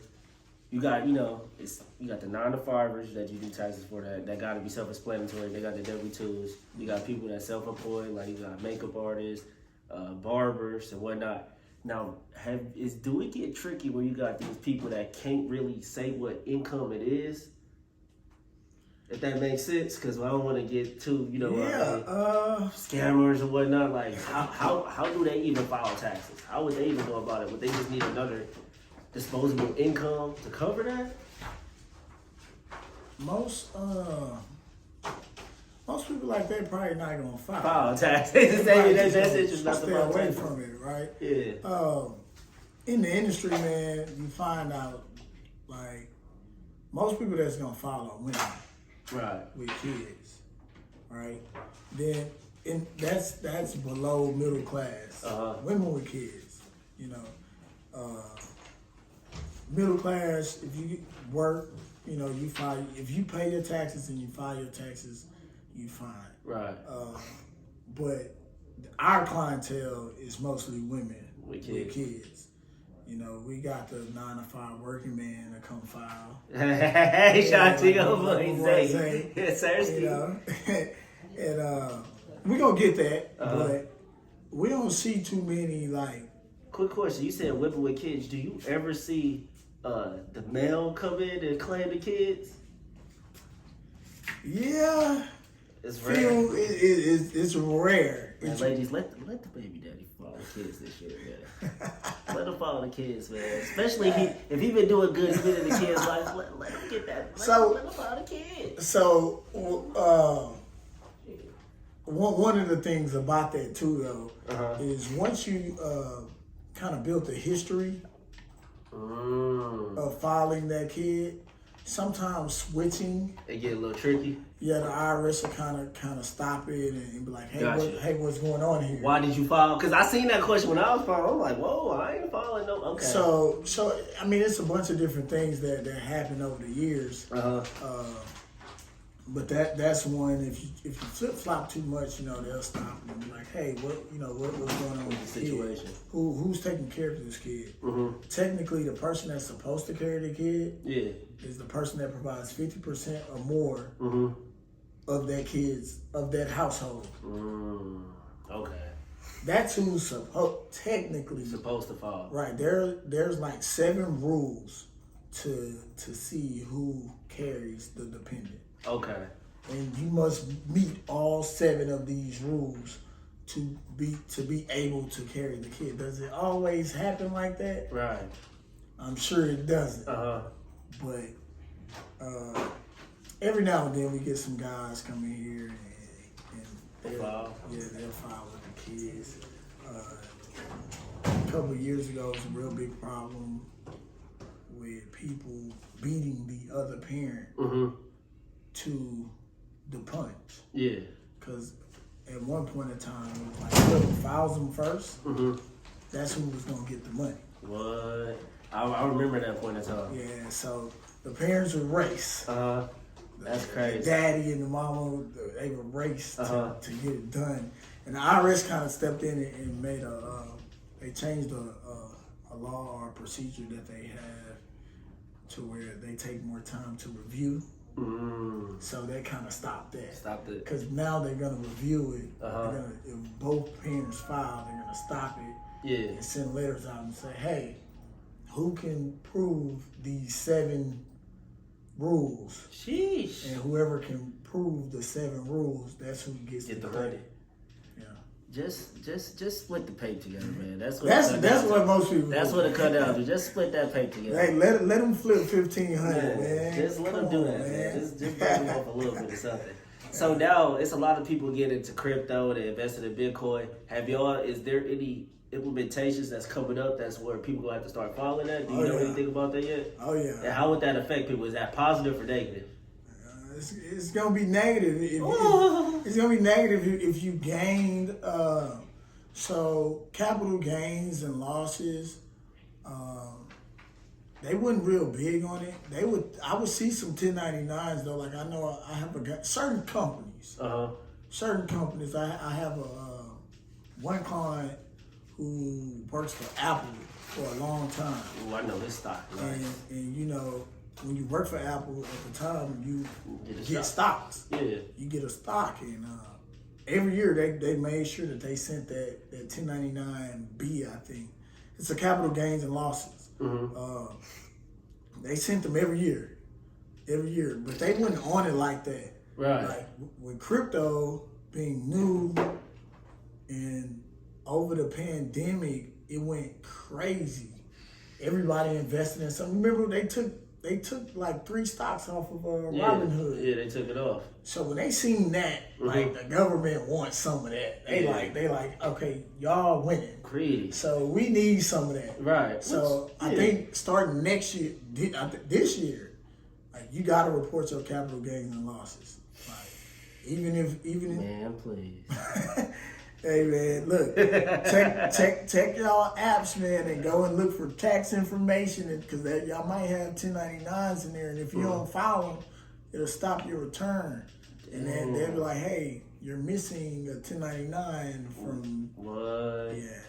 you got, you got the 9-to-5ers that you do taxes for that got to be self-explanatory. They got the W-2s. You got people that self-employed, like you got makeup artists, barbers, and whatnot. Now, do it get tricky when you got these people that can't really say what income it is? If that makes sense, because I don't want to get too, scammers or whatnot. Like, how do they even file taxes? How would they even go about it? Would they just need another disposable income to cover that? Most people like that probably not gonna file taxes. That's interesting. Not stay away from it, right? Yeah. In the industry, man, you find out like most people that's gonna file are women. Right. With kids, right? Then that's below middle class. Women with kids, middle class. If you work, you file. If you pay your taxes and you file your taxes, you fine. Right. But our clientele is mostly women with kids. We got the 9-to-5 working man to come file. Hey, shout out to your boy Zay. Seriously. And we gonna get that, but we don't see too many like. Quick question: you said women with kids. Do you ever see the male come in and claim the kids? Yeah. It's rare. It's rare. Man, ladies, let the baby daddy follow the kids this year, man. Let him follow the kids, man. Especially if he been doing good, he's been in the kids' life. Let him get that. Let him follow the kids. So, one of the things about that too, though, is once you kind of built the history of filing that kid, sometimes switching, it get a little tricky. Yeah, the IRS will kind of stop it and be like, hey, what's going on here? Why did you file? Because I seen that question when I was filing. I'm like, whoa, I ain't filing no. Okay. So I mean, it's a bunch of different things that happen over the years. But that's one. If you flip flop too much, they'll stop and be like, "Hey, what's going on with The this situation. kid? Who's taking care of this kid?" Mm-hmm. Technically, the person that's supposed to carry the kid Yeah. is the person that provides 50% or more Mm-hmm. of that household. Okay. That's who's technically Supposed to fall. right. There's like 7 rules to see who carries the dependent. Okay. And you must meet all 7 of these rules to be able to carry the kid. Does it always happen like that? Right. I'm sure it doesn't. But every now and then we get some guys come in here and they'll file with the kids. A couple of years ago, it was a real big problem with people beating the other parent to the punch. Yeah. Because at one point in time, it was like whoever files them first, that's who was going to get the money. What? I remember that point in time. Yeah, so the parents would race. That's The crazy. daddy and the mama, they would race to get it done. And the IRS kind of stepped in and made they changed a law or a procedure that they have to where they take more time to review. So they kind of stopped that. Stopped it. Because now they're going to review it. If both parents file, they're going to stop it Yeah. and send letters out and say, hey, who can prove these 7 rules? Sheesh. And whoever can prove the 7 rules, that's who gets Get the credit. money. Yeah. Just split the pay together, man. That's What most people That's do. what it cut down to. Just split that pay together. Hey, let them flip 1,500, Yeah, man. just let them Come do on, that, man. Just break them off a little bit or something. So now it's a lot of people getting into crypto, they invested in Bitcoin. Is there any implementations that's coming up that's where people gonna have to start following that? Do you know anything about that yet? Oh yeah. And how would that affect people? Is that positive or negative? It's gonna be negative. It's gonna be negative if you gained. So capital gains and losses, they wasn't real big on it. I would see some 1099s though. Like I know I have certain companies. Certain companies. I have one client who works for Apple for a long time. Oh, I know this stock. Nice. And when you work for Apple at the time, you Get get stocks. Yeah. You get a stock, and every year they made sure that they sent that 1099B, I think. It's a capital gains and losses. They sent them every year, but they wasn't on it like that. Right. Like with crypto being new and over the pandemic, it went crazy. Everybody invested in something. Remember, they took like 3 stocks off of Robinhood. Yeah, they took it off. So when they seen that, like the government wants some of that. They like, okay, y'all winning. Greedy. So we need some of that. Right. So I think starting next year, this year, like you got to report your capital gains and losses. Like even if Man, please. Hey man, look, check y'all apps, man, and go and look for tax information, because y'all might have 1099s in there, and if you don't file them, it'll stop your return, and then they'll be like, hey, you're missing a 1099 from What? Yeah,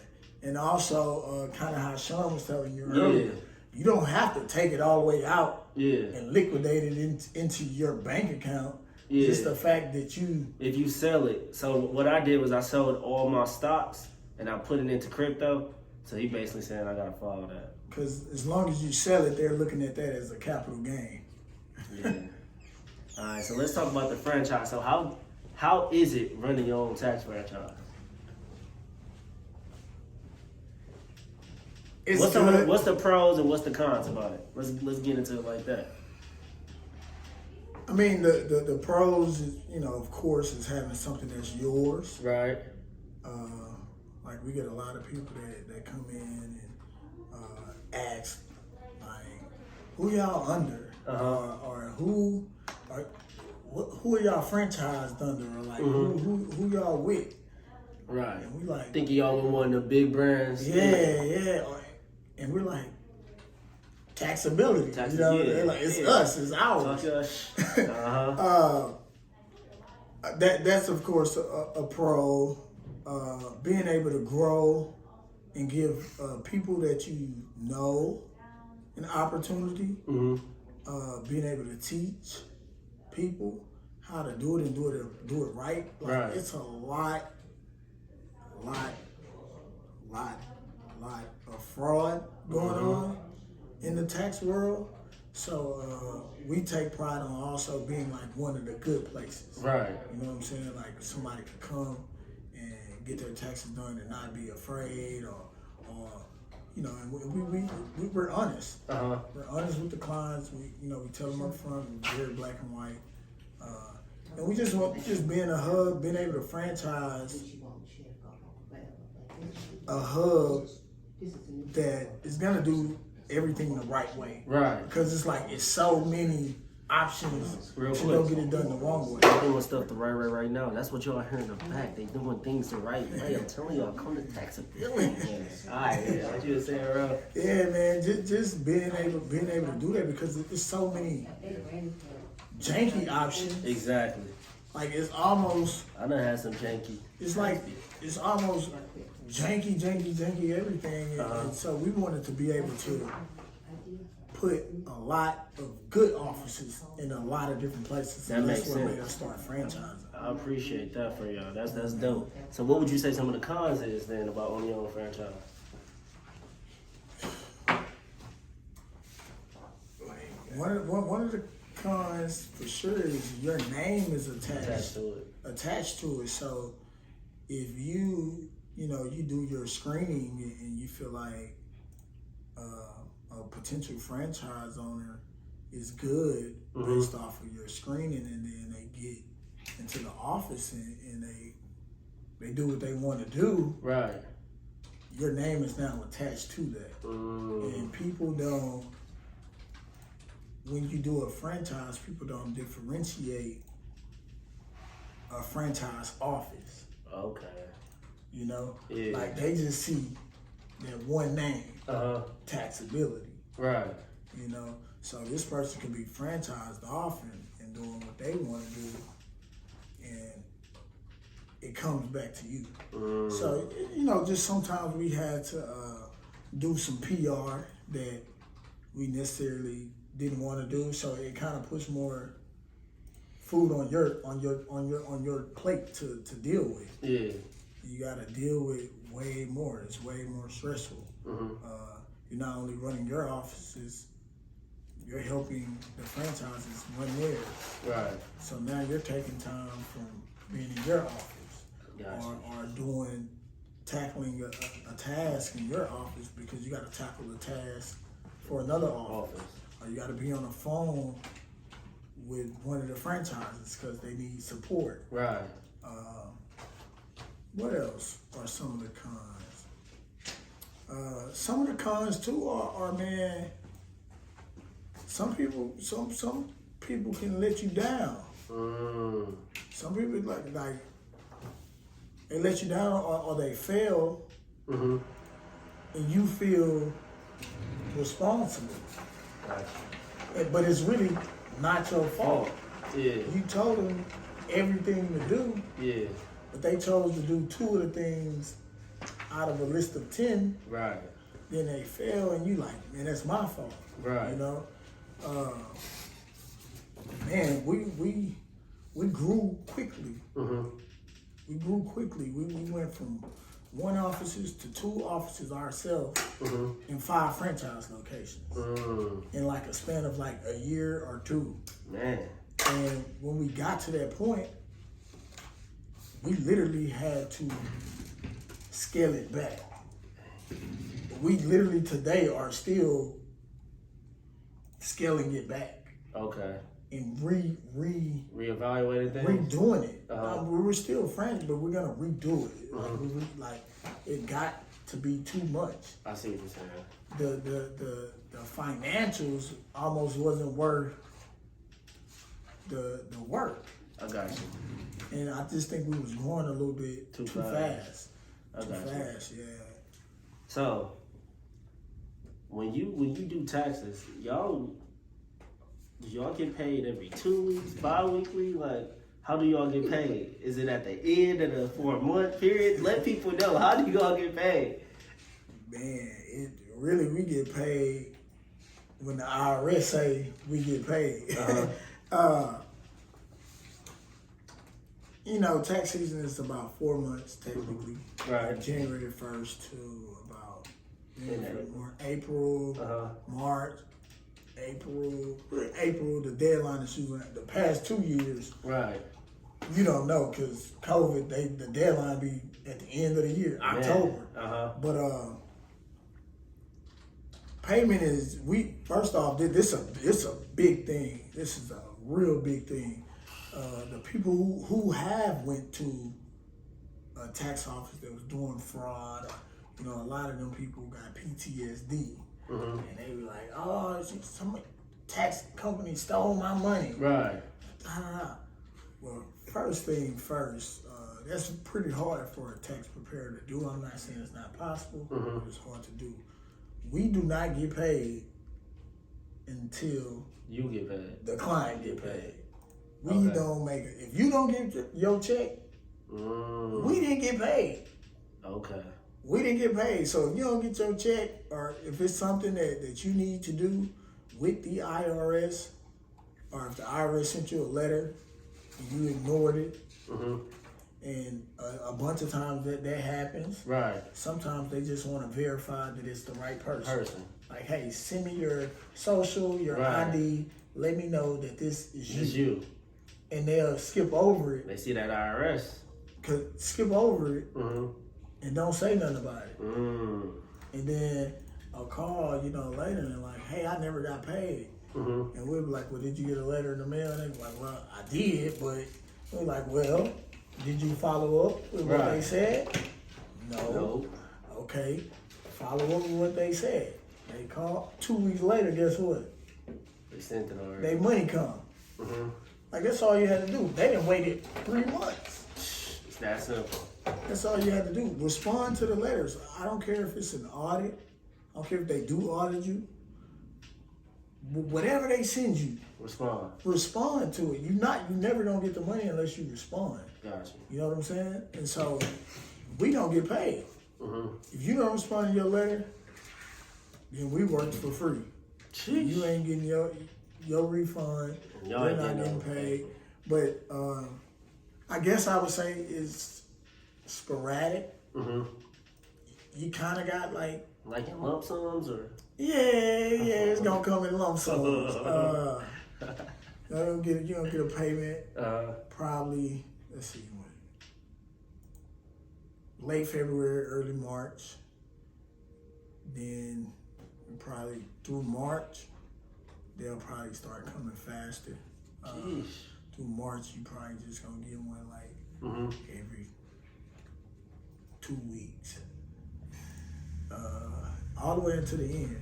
and also kind of how Sean was telling you earlier, you don't have to take it all the way out and liquidate it into your bank account. Yeah. Just the fact that if you sell it. So what I did was I sold all my stocks and I put it into crypto. So he basically saying I gotta follow that. Because as long as you sell it, they're looking at that as a capital gain. Yeah. All right. So let's talk about the franchise. So how is it running your own tax franchise? It's What's the pros and what's the cons about it? Let's get into it like that. I mean, the pros, is, of course, is having something that's yours. Right. Like we get a lot of people that come in and ask, like, who y'all under, or who are y'all franchised under, or like who y'all with? Right. And we like Thinking y'all with one of the big brands. Yeah. And we're like, taxability. They're like, it's us, it's ours. Fuck us. That's of course a pro. Being able to grow and give people that you know an opportunity. Being able to teach people how to do it and do it right. Like, Right. it's a lot of fraud going on in the tax world. So we take pride on also being like one of the good places. Right. You know what I'm saying? Like somebody could come and get their taxes done and not be afraid or you know, and we're honest. We're honest with the clients. We tell them up front, we're very black and white. And we just want being a hub, being able to franchise a hub that is gonna do everything the right way. Right. Because it's so many options Real to quick. go get it done the wrong way. They're doing stuff the right way right now. That's what y'all hearing in the back. They doing things the right way. I'm telling y'all, come to taxability. Alright, yeah, what you were saying, bro? Yeah, man, just being able to do that because there's so many janky options. Exactly. Like it's almost, I done had some janky. it's almost janky everything. And so we wanted to be able to put a lot of good offices in a lot of different places. That And makes that's what sense. made us start franchising. I appreciate that for y'all. That's dope. So what would you say some of the cons is then about owning your own franchise? One of the cons for sure is your name is Attached to it. attached to it. So if you do your screening and you feel like a potential franchise owner is good based off of your screening, and then they get into the office and they do what they want to do, Right. your name is now attached to that. And people don't, when you do a franchise, people don't differentiate a franchise office. Okay. You know? Yeah. Like they just see that one name, taxability. Right. You know? So this person can be franchised off and doing what they want to do, and it comes back to you. So, just sometimes we had to do some PR that we necessarily didn't want to do. So it kind of puts more food on your plate to deal with. Yeah. You got to deal with way more. It's way more stressful. You're not only running your offices, you're helping the franchises run theirs. Right. So now you're taking time from being in your office, Gotcha. or tackling a task in your office because you got to tackle a task for another office. Or you got to be on the phone with one of the franchises because they need support. Right. What else are some of the cons? Some of the cons too are man. Some people can let you down. Some people like they let you down or they fail, and you feel responsible. Gotcha. But it's really not your fault. Yeah. You told them everything to do, Yeah. but they chose to do 2 of the things out of a list of 10. Right. Then they fail, and you like, man, that's my fault. Right. You know, man, we grew quickly. We grew quickly. We went from 1 offices to 2 offices ourselves in 5 franchise locations in like a span of like a year or 2. Man. And when we got to that point, we literally had to scale it back. We literally today are still scaling it back Okay. and Reevaluating things. redoing it. We were still friends, but we're gonna redo it. Like it got to be too much. I see what you're saying. The financials almost wasn't worth the work. I got you. And I just think we was going a little bit too fast. I Too got you. fast, yeah. So when you do taxes, y'all get paid every 2 weeks, bi-weekly? Like How do y'all get paid? Is it at the end of the 4-month period? Let people know. How do y'all get paid? Man, we get paid when the IRS say we get paid. Tax season is about 4 months technically. Right. January 1st to about April. April, March, April. The deadline is usually the past 2 years. Right. You don't know because COVID. The deadline be at the end of the year, October. But payment is first off. This a big thing. This is a real big thing. The people who have went to a tax office that was doing fraud, a lot of them people got PTSD, and they were like, "Oh, some tax company stole my money." Right. Well, first thing first, that's pretty hard for a tax preparer to do. I'm not saying it's not possible, but it's hard to do. We do not get paid until you get paid. The client get paid. We don't make it. If you don't get your check, we didn't get paid. Okay. We didn't get paid. So if you don't get your check, or if it's something that you need to do with the IRS, or if the IRS sent you a letter and you ignored it, and a bunch of times that happens. Right. Sometimes they just want to verify that it's the right person. Like, hey, send me your social, your ID. Let me know that this is you. It's you. And they'll skip over it. They see that IRS. Skip over it and don't say nothing about it. And then I'll call, later and like, hey, I never got paid. And we'll be like, well, did you get a letter in the mail? And they're like, well, I did, but we're like, well, did you follow up with what they said? No. Okay. Follow up with what they said. They called. 2 weeks later, guess what? They sent it already. They money come. Like, that's all you had to do. They done waited 3 months. It's that simple. That's all you had to do. Respond to the letters. I don't care if it's an audit. I don't care if they do audit you. Whatever they send you, respond to it. You never gonna get the money unless you respond. Gotcha. You know what I'm saying? And so we don't get paid. If you don't respond to your letter, then we work for free. Jeez. You ain't getting your refund. You're not getting paid. But I guess I would say it's sporadic. You kind of got like in lump sums or. Yeah, it's gonna come in lump sums. You don't get a payment. Probably, let's see, late February, early March. Then probably through March, they'll probably start coming faster. Through March, you probably just gonna get one like every 2 weeks. All the way into the end.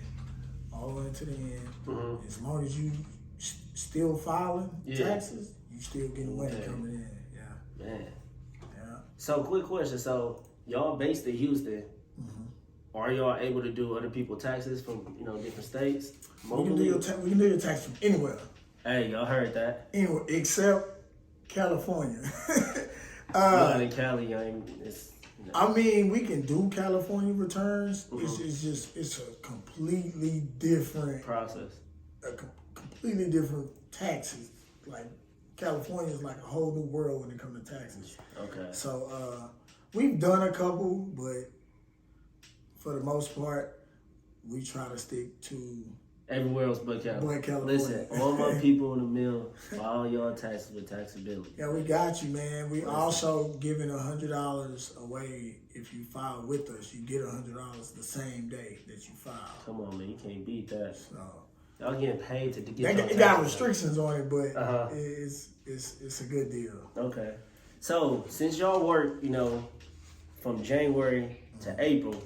As long as you still filing taxes, you still getting money coming in. Yeah. Man. Yeah. So, quick question. So, y'all based in Houston. Are y'all able to do other people's taxes from different states? We can do your tax from anywhere. Hey, y'all heard that? Anywhere except California. Not in Cali. I mean, we can do California returns. It's a completely different process. Completely different taxes. Like California is like a whole new world when it comes to taxes. Okay. So we've done a couple, but for the most part, we try to stick to everywhere else but California. Listen, all my people in the mill, file y'all taxes with taxability. Yeah, we got you, man. We also giving $100 away if you file with us. You get $100 the same day that you file. Come on, man, you can't beat that. So y'all getting paid to get. It got restrictions on it, but it's a good deal. Okay, so since y'all work, from January to April,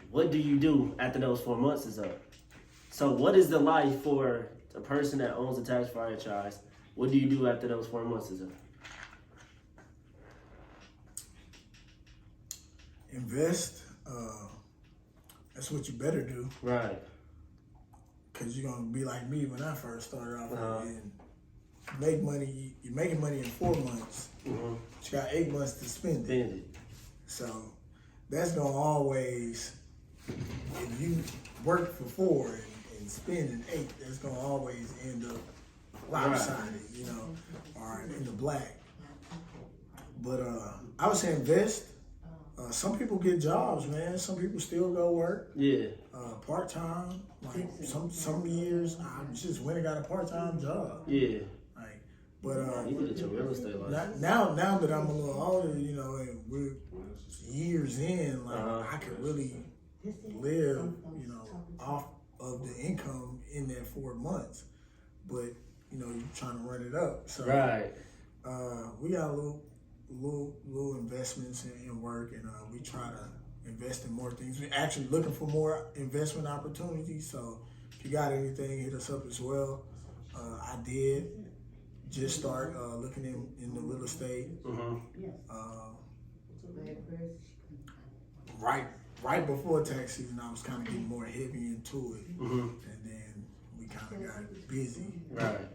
what do you do after those 4 months is up? So what is the life for a person that owns a tax franchise? What do you do after those 4 months is up? Invest. That's what you better do. Right. Because you're going to be like me when I first started off. And make money. You're making money in 4 months. Mm-hmm. But you got 8 months to spend it. Spend it. So that's gonna always, if you work for 4 and spend in 8, that's gonna always end up lopsided, you know, or in the black. But I would say invest. Some people get jobs, man. Some people still go work. Yeah. Part time. Like some years, I just went and got a part time job. Yeah. Like, but You could get your real estate license. now that I'm a little older, you know, and we're years in, like I could really live, you know, off of the income in that 4 months. But you know, you're trying to run it up. So Right. we got little investments in work, and we try to invest in more things. We're actually looking for more investment opportunities. So if you got anything, hit us up as well. I did just start looking in the real estate. Mm-hmm. Right before tax season, I was kind of getting more heavy into it, Mm-hmm. and then we kind of got busy. Right.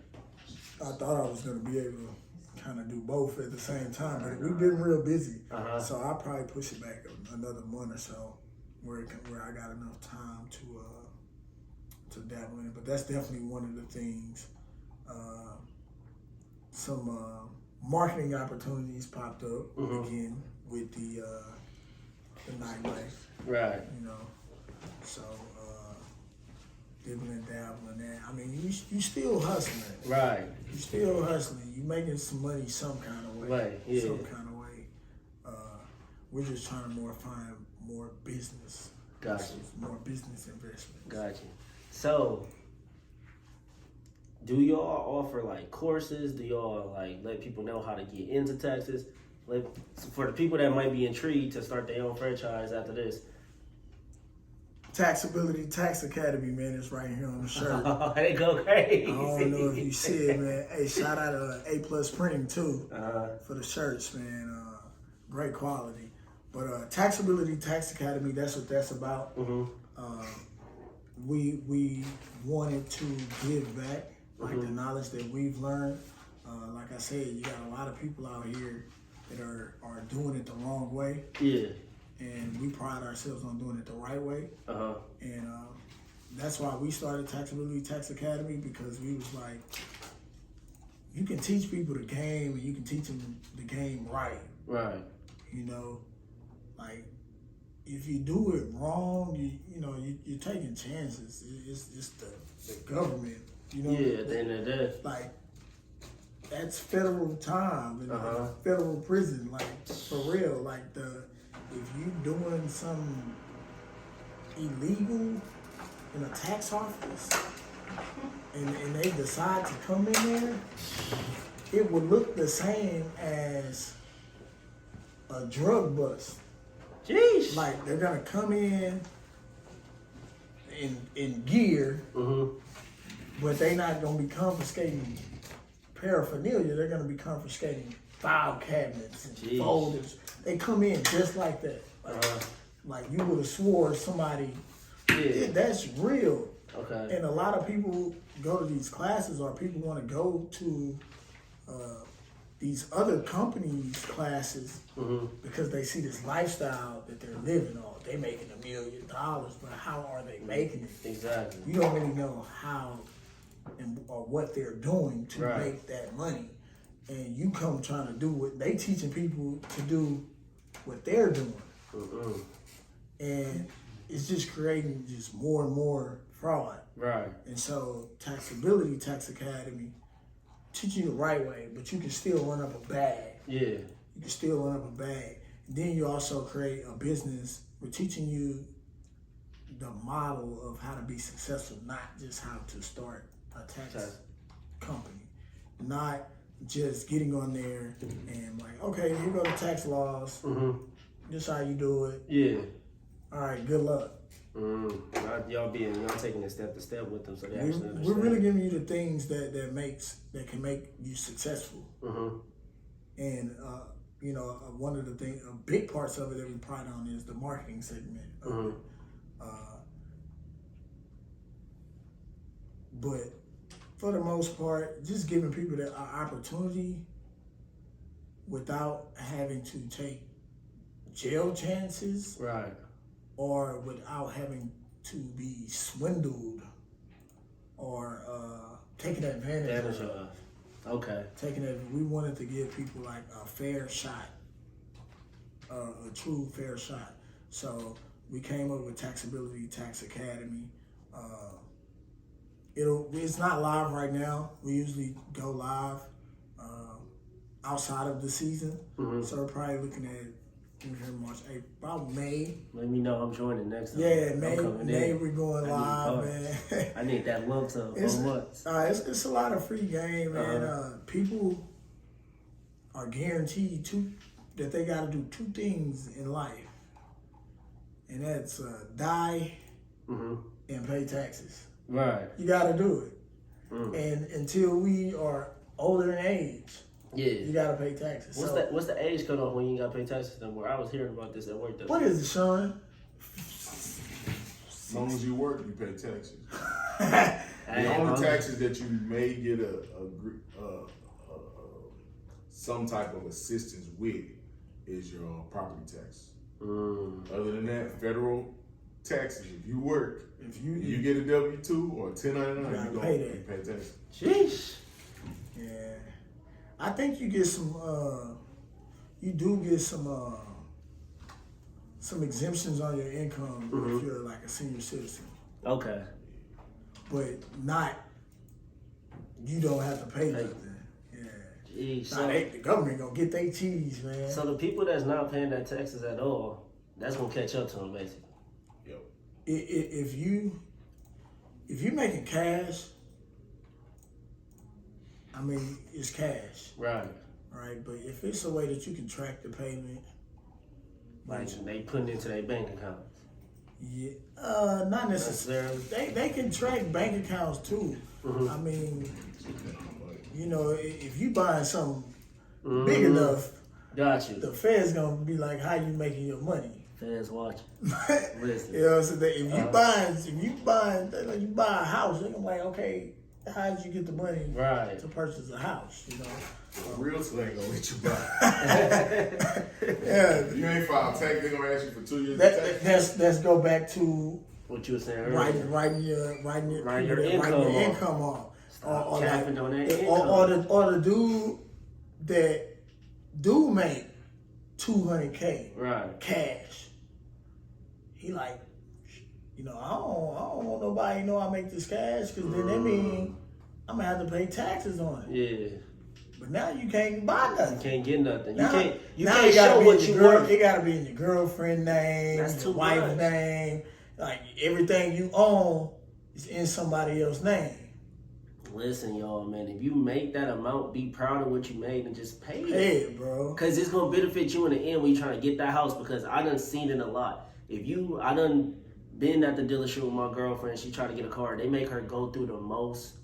I thought I was going to be able to kind of do both at the same time, but we've been real busy. So I'll probably push it back another month or so, where I got enough time to dabble in it. But that's definitely one of the things. Some marketing opportunities popped up again with the nightlife. Right. You know, so dibbling and dabbling that. I mean, you still hustling. Right. You still hustling. You making some money some kind of way. Right, yeah. Some kind of way. We're just trying to find more business. Gotcha. More business investments. Gotcha. So, do y'all offer like courses? Do y'all like let people know how to get into Texas? For the people that might be intrigued to start their own franchise after this. Taxability Tax Academy, man, is right here on the shirt. Oh, they go crazy. I don't know if you see it, man. Hey, shout out to A Plus Printing too for the shirts, man. Great quality. But Taxability Tax Academy, that's what that's about. We wanted to give back like the knowledge that we've learned. Like I said, you got a lot of people out here that are doing it the wrong way. Yeah. And we pride ourselves on doing it the right way. And that's why we started Taxability Tax Academy, because we was like, you can teach people the game and you can teach them the game right. Right. You know, like if you do it wrong, you're taking chances. It's the government. You know. Yeah. At the end of the day. Like that's federal time and federal prison. Like for real. Like if you doing something illegal in a tax office and they decide to come in there, it would look the same as a drug bust. Jeez. Like they're gonna come in gear, but they not gonna be confiscating paraphernalia. They're gonna be confiscating file cabinets and folders. They come in just like that. Like you would have swore somebody. Yeah, that's real. Okay. And a lot of people go to these classes, or people want to go to these other companies' classes because they see this lifestyle that they're living on. They making $1 million, but how are they making it? Exactly. You don't really know how or what they're doing to make that money. And you come trying to do what they teaching people to do what they're doing. And it's just creating just more and more fraud. Right. And so Taxability Tax Academy teach you the right way, but you can still run up a bag. Yeah. You can still run up a bag. And then you also create a business. We're teaching you the model of how to be successful, not just how to start a tax company. Not just getting on there and like, okay, here go the tax laws. This how you do it. Yeah. All right, good luck. Y'all taking it step to step with them, so they actually understand. We're really giving you the things that can make you successful. And one of the things, big parts of it that we pride on is the marketing segment of it. But for the most part, just giving people the opportunity without having to take jail chances, Right. or without having to be swindled or taken advantage of. Okay. We wanted to give people like a fair shot, a true fair shot. So we came up with Taxability Tax Academy. It's not live right now. We usually go live outside of the season. Mm-hmm. So we're probably looking at March, April, about May. Let me know I'm joining next time. Yeah, May we're going live, man. I need that lump sum. 4 months. It's a lot of free game, man. People are guaranteed that they got to do 2 things in life, and that's die and pay taxes. Right. You got to do it, and until we are older in age, you got to pay taxes. What's the age cutoff when you ain't got to pay taxes no more? I was hearing about this at work though. What is it, Sean? As long as you work, you pay taxes. The only taxes that you may get some type of assistance with is your property tax. Other than that, federal taxes. If you work, you get a W-2 or 1099, you pay taxes. Jeez. Yeah, I think you get some. You do get some exemptions on your income if you're like a senior citizen. Okay. But not. You don't have to pay nothing. Jeez, the government gonna get their cheese, man. So the people that's not paying their taxes at all, that's gonna catch up to them, basically. Yep. If you making cash, I mean it's cash, Right. right? But if it's a way that you can track the payment, Like they putting into their bank accounts. yeah, not necessarily. They can track bank accounts too. I mean, you know, if you buying something big enough, got you. the Fed's gonna be like, "How you making your money?" Fans watching. Listen. You know, so if you buy a house, they're gonna be like, "Okay, how did you get the money to purchase a house?" You know, real slang gonna let you buy. Yeah, You ain't filed tax, they gonna ask you for 2 years. Let's go back to what you were saying earlier. writing your income off. Or capping on that or the dude that do make $200K cash. He like, you know, I don't want nobody to know I make this cash, because then that means I'm gonna have to pay taxes on it. Yeah. But now you can't buy nothing. You can't get nothing. Now, you can't show what you worth. It gotta be in your girlfriend name, your wife's name. Like everything you own is in somebody else's name. Listen, y'all, man, if you make that amount, be proud of what you made and just pay it. Pay it, bro. Because it's going to benefit you in the end when you're trying to get that house, because I done seen it a lot. I done been at the dealership with my girlfriend. She tried to get a car. They make her go through the most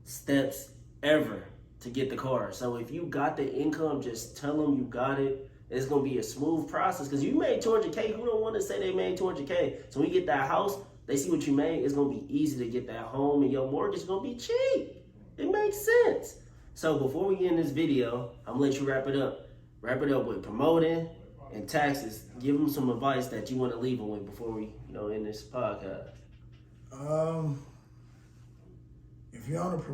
steps ever to get the car. So if you got the income, just tell them you got it. It's going to be a smooth process, because you made $200K. Who don't want to say they made $200K? So when you get that house, they see what you made. It's going to be easy to get that home, and your mortgage is going to be cheap. It makes sense. So before we end this video, I'm going to let you wrap it up. Wrap it up with promoting and taxes. Give them some advice that you want to leave them with before we end this podcast. If you're on the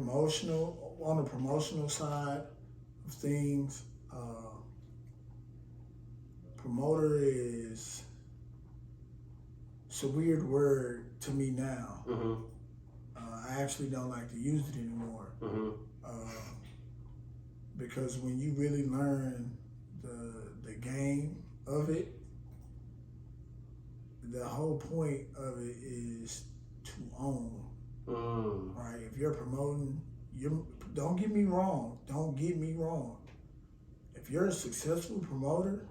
promotional side of things, promoter is... It's a weird word to me now. I actually don't like to use it anymore. Because when you really learn the game of it, the whole point of it is to own. Right? If you're promoting, don't get me wrong. If you're a successful promoter,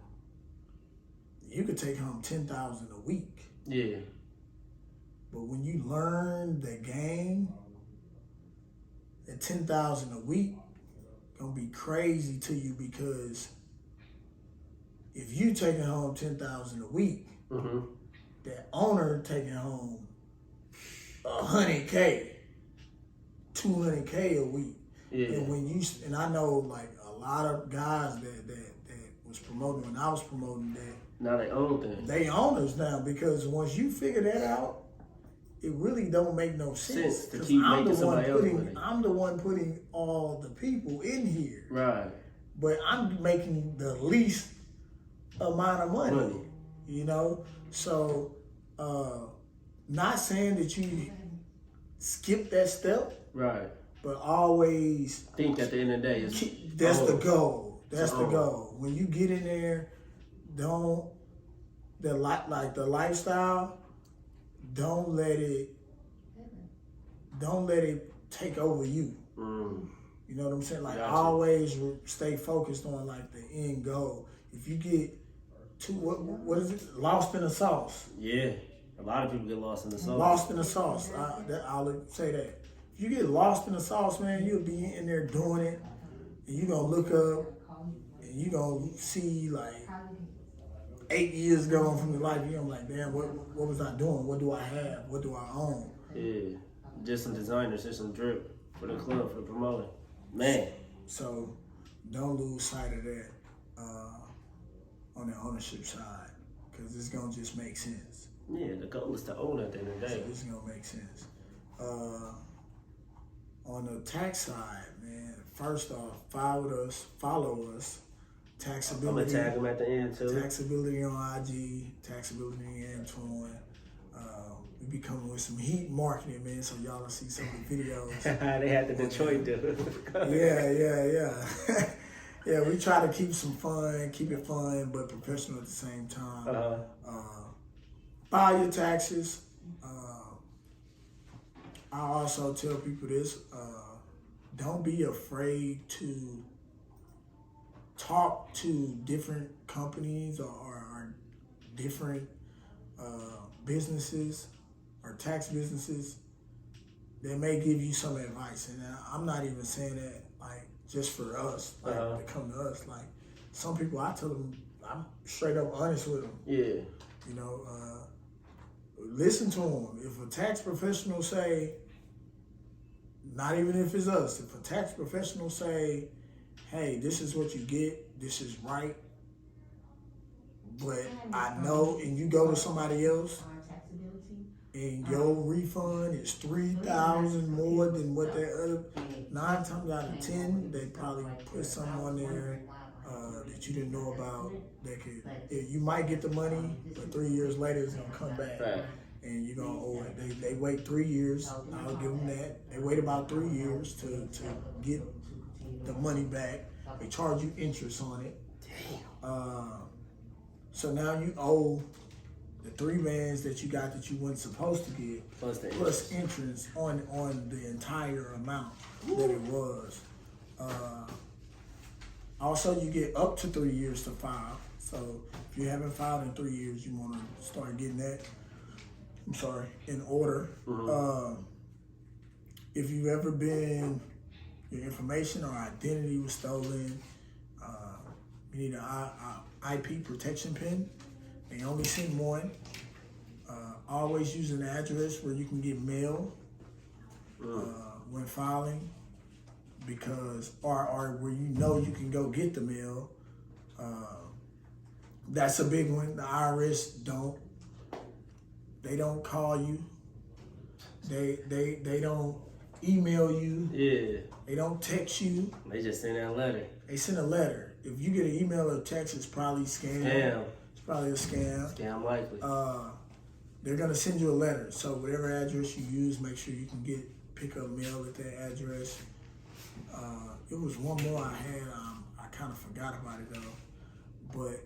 you could take home $10,000 a week. Yeah. But when you learn the game, at $10,000 a week gonna be crazy to you, because if you taking home $10,000 a week, that owner taking home $100K, $200K a week. Yeah. And I know like a lot of guys that was promoting when I was promoting that. Now they own things. They owners now, because once you figure that out, it really don't make no sense. To keep making somebody else money. I'm the one putting all the people in here. Right. But I'm making the least amount of money. You know? So, not saying that you skip that step. Right. But always think at the end of the day, that's the goal. That's the goal. When you get in there, the lifestyle, don't let it take over you. You know what I'm saying? Like, always stay focused on like the end goal. If you get what is it? Lost in the sauce. Yeah, a lot of people get lost in the sauce. Lost in the sauce. I'll say that. If you get lost in the sauce, man, you'll be in there doing it, and you're gonna look up, and you're gonna see like 8 years gone from your life. You're gonna be like, damn, what was I doing? What do I have? What do I own? Yeah, just some designers, just some drip for the club, for the promoter. Man. So don't lose sight of that on the ownership side, because it's gonna just make sense. Yeah, the goal is to own at the end of the day. So it's gonna make sense. On the tax side, man, first off, follow us. Taxability. I'm gonna tag them at the end too. Taxability on IG, Taxability Antoine. We be coming with some heat marketing, man, so y'all will see some of the videos. They had the Detroit dude. Yeah. Yeah, we try to keep it fun, but professional at the same time. File your taxes. I also tell people this, don't be afraid to talk to different companies or different businesses or tax businesses that may give you some advice. And I'm not even saying that like just for us, like to come to us. Like some people, I tell them, I'm straight up honest with them. Yeah. You know, listen to them. If a tax professional say, not even if it's us, if a tax professional say, hey, this is what you get, this is right, but I know, and you go to somebody else, and your refund is $3,000 more than what that other, 9 times out of 10, they probably put something on there that you didn't know about. That could, you might get the money, but 3 years later it's gonna come back. Right. And you're gonna owe it. They wait 3 years. I'll give them that. They wait about 3 years to get the money back. They charge you interest on it. So now you owe the 3 bands that you got that you weren't supposed to get, plus interest on the entire amount that it was. Also, you get up to 3 years to file. So if you haven't filed in 3 years, you want to start getting that. In order. If you've ever been, your information or identity was stolen, you need an IP protection pin. They only send one. Always use an address where you can get mail when filing, because or where you know you can go get the mail. That's a big one. The IRS They don't call you. They don't email you. Yeah. They don't text you. They just send that letter. They send a letter. If you get an email or text, it's probably scam. It's probably a scam. Scam likely. They're gonna send you a letter. So whatever address you use, make sure you can pick up mail at that address. It was one more I had. I kind of forgot about it though. But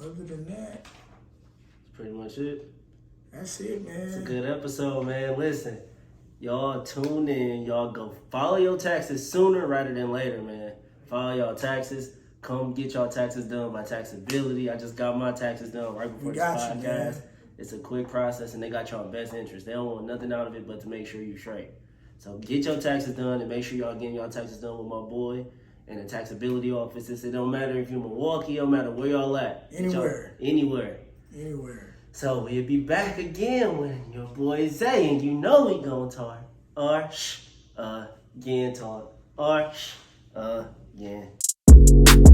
other than that, pretty much it. That's it, man. It's a good episode, man. Listen, y'all tune in. Y'all go follow your taxes sooner rather than later, man. Follow y'all taxes. Come get y'all taxes done by Taxability. I just got my taxes done right before this podcast. It's a quick process, and they got y'all best interest. They don't want nothing out of it but to make sure you straight. So get your taxes done and make sure y'all getting y'all taxes done with my boy and the Taxability offices. It don't matter if you're in Milwaukee, it don't matter where y'all at. Anywhere. So we'll be back again with your boy Zay, and you know we gonna talk or again talk or again.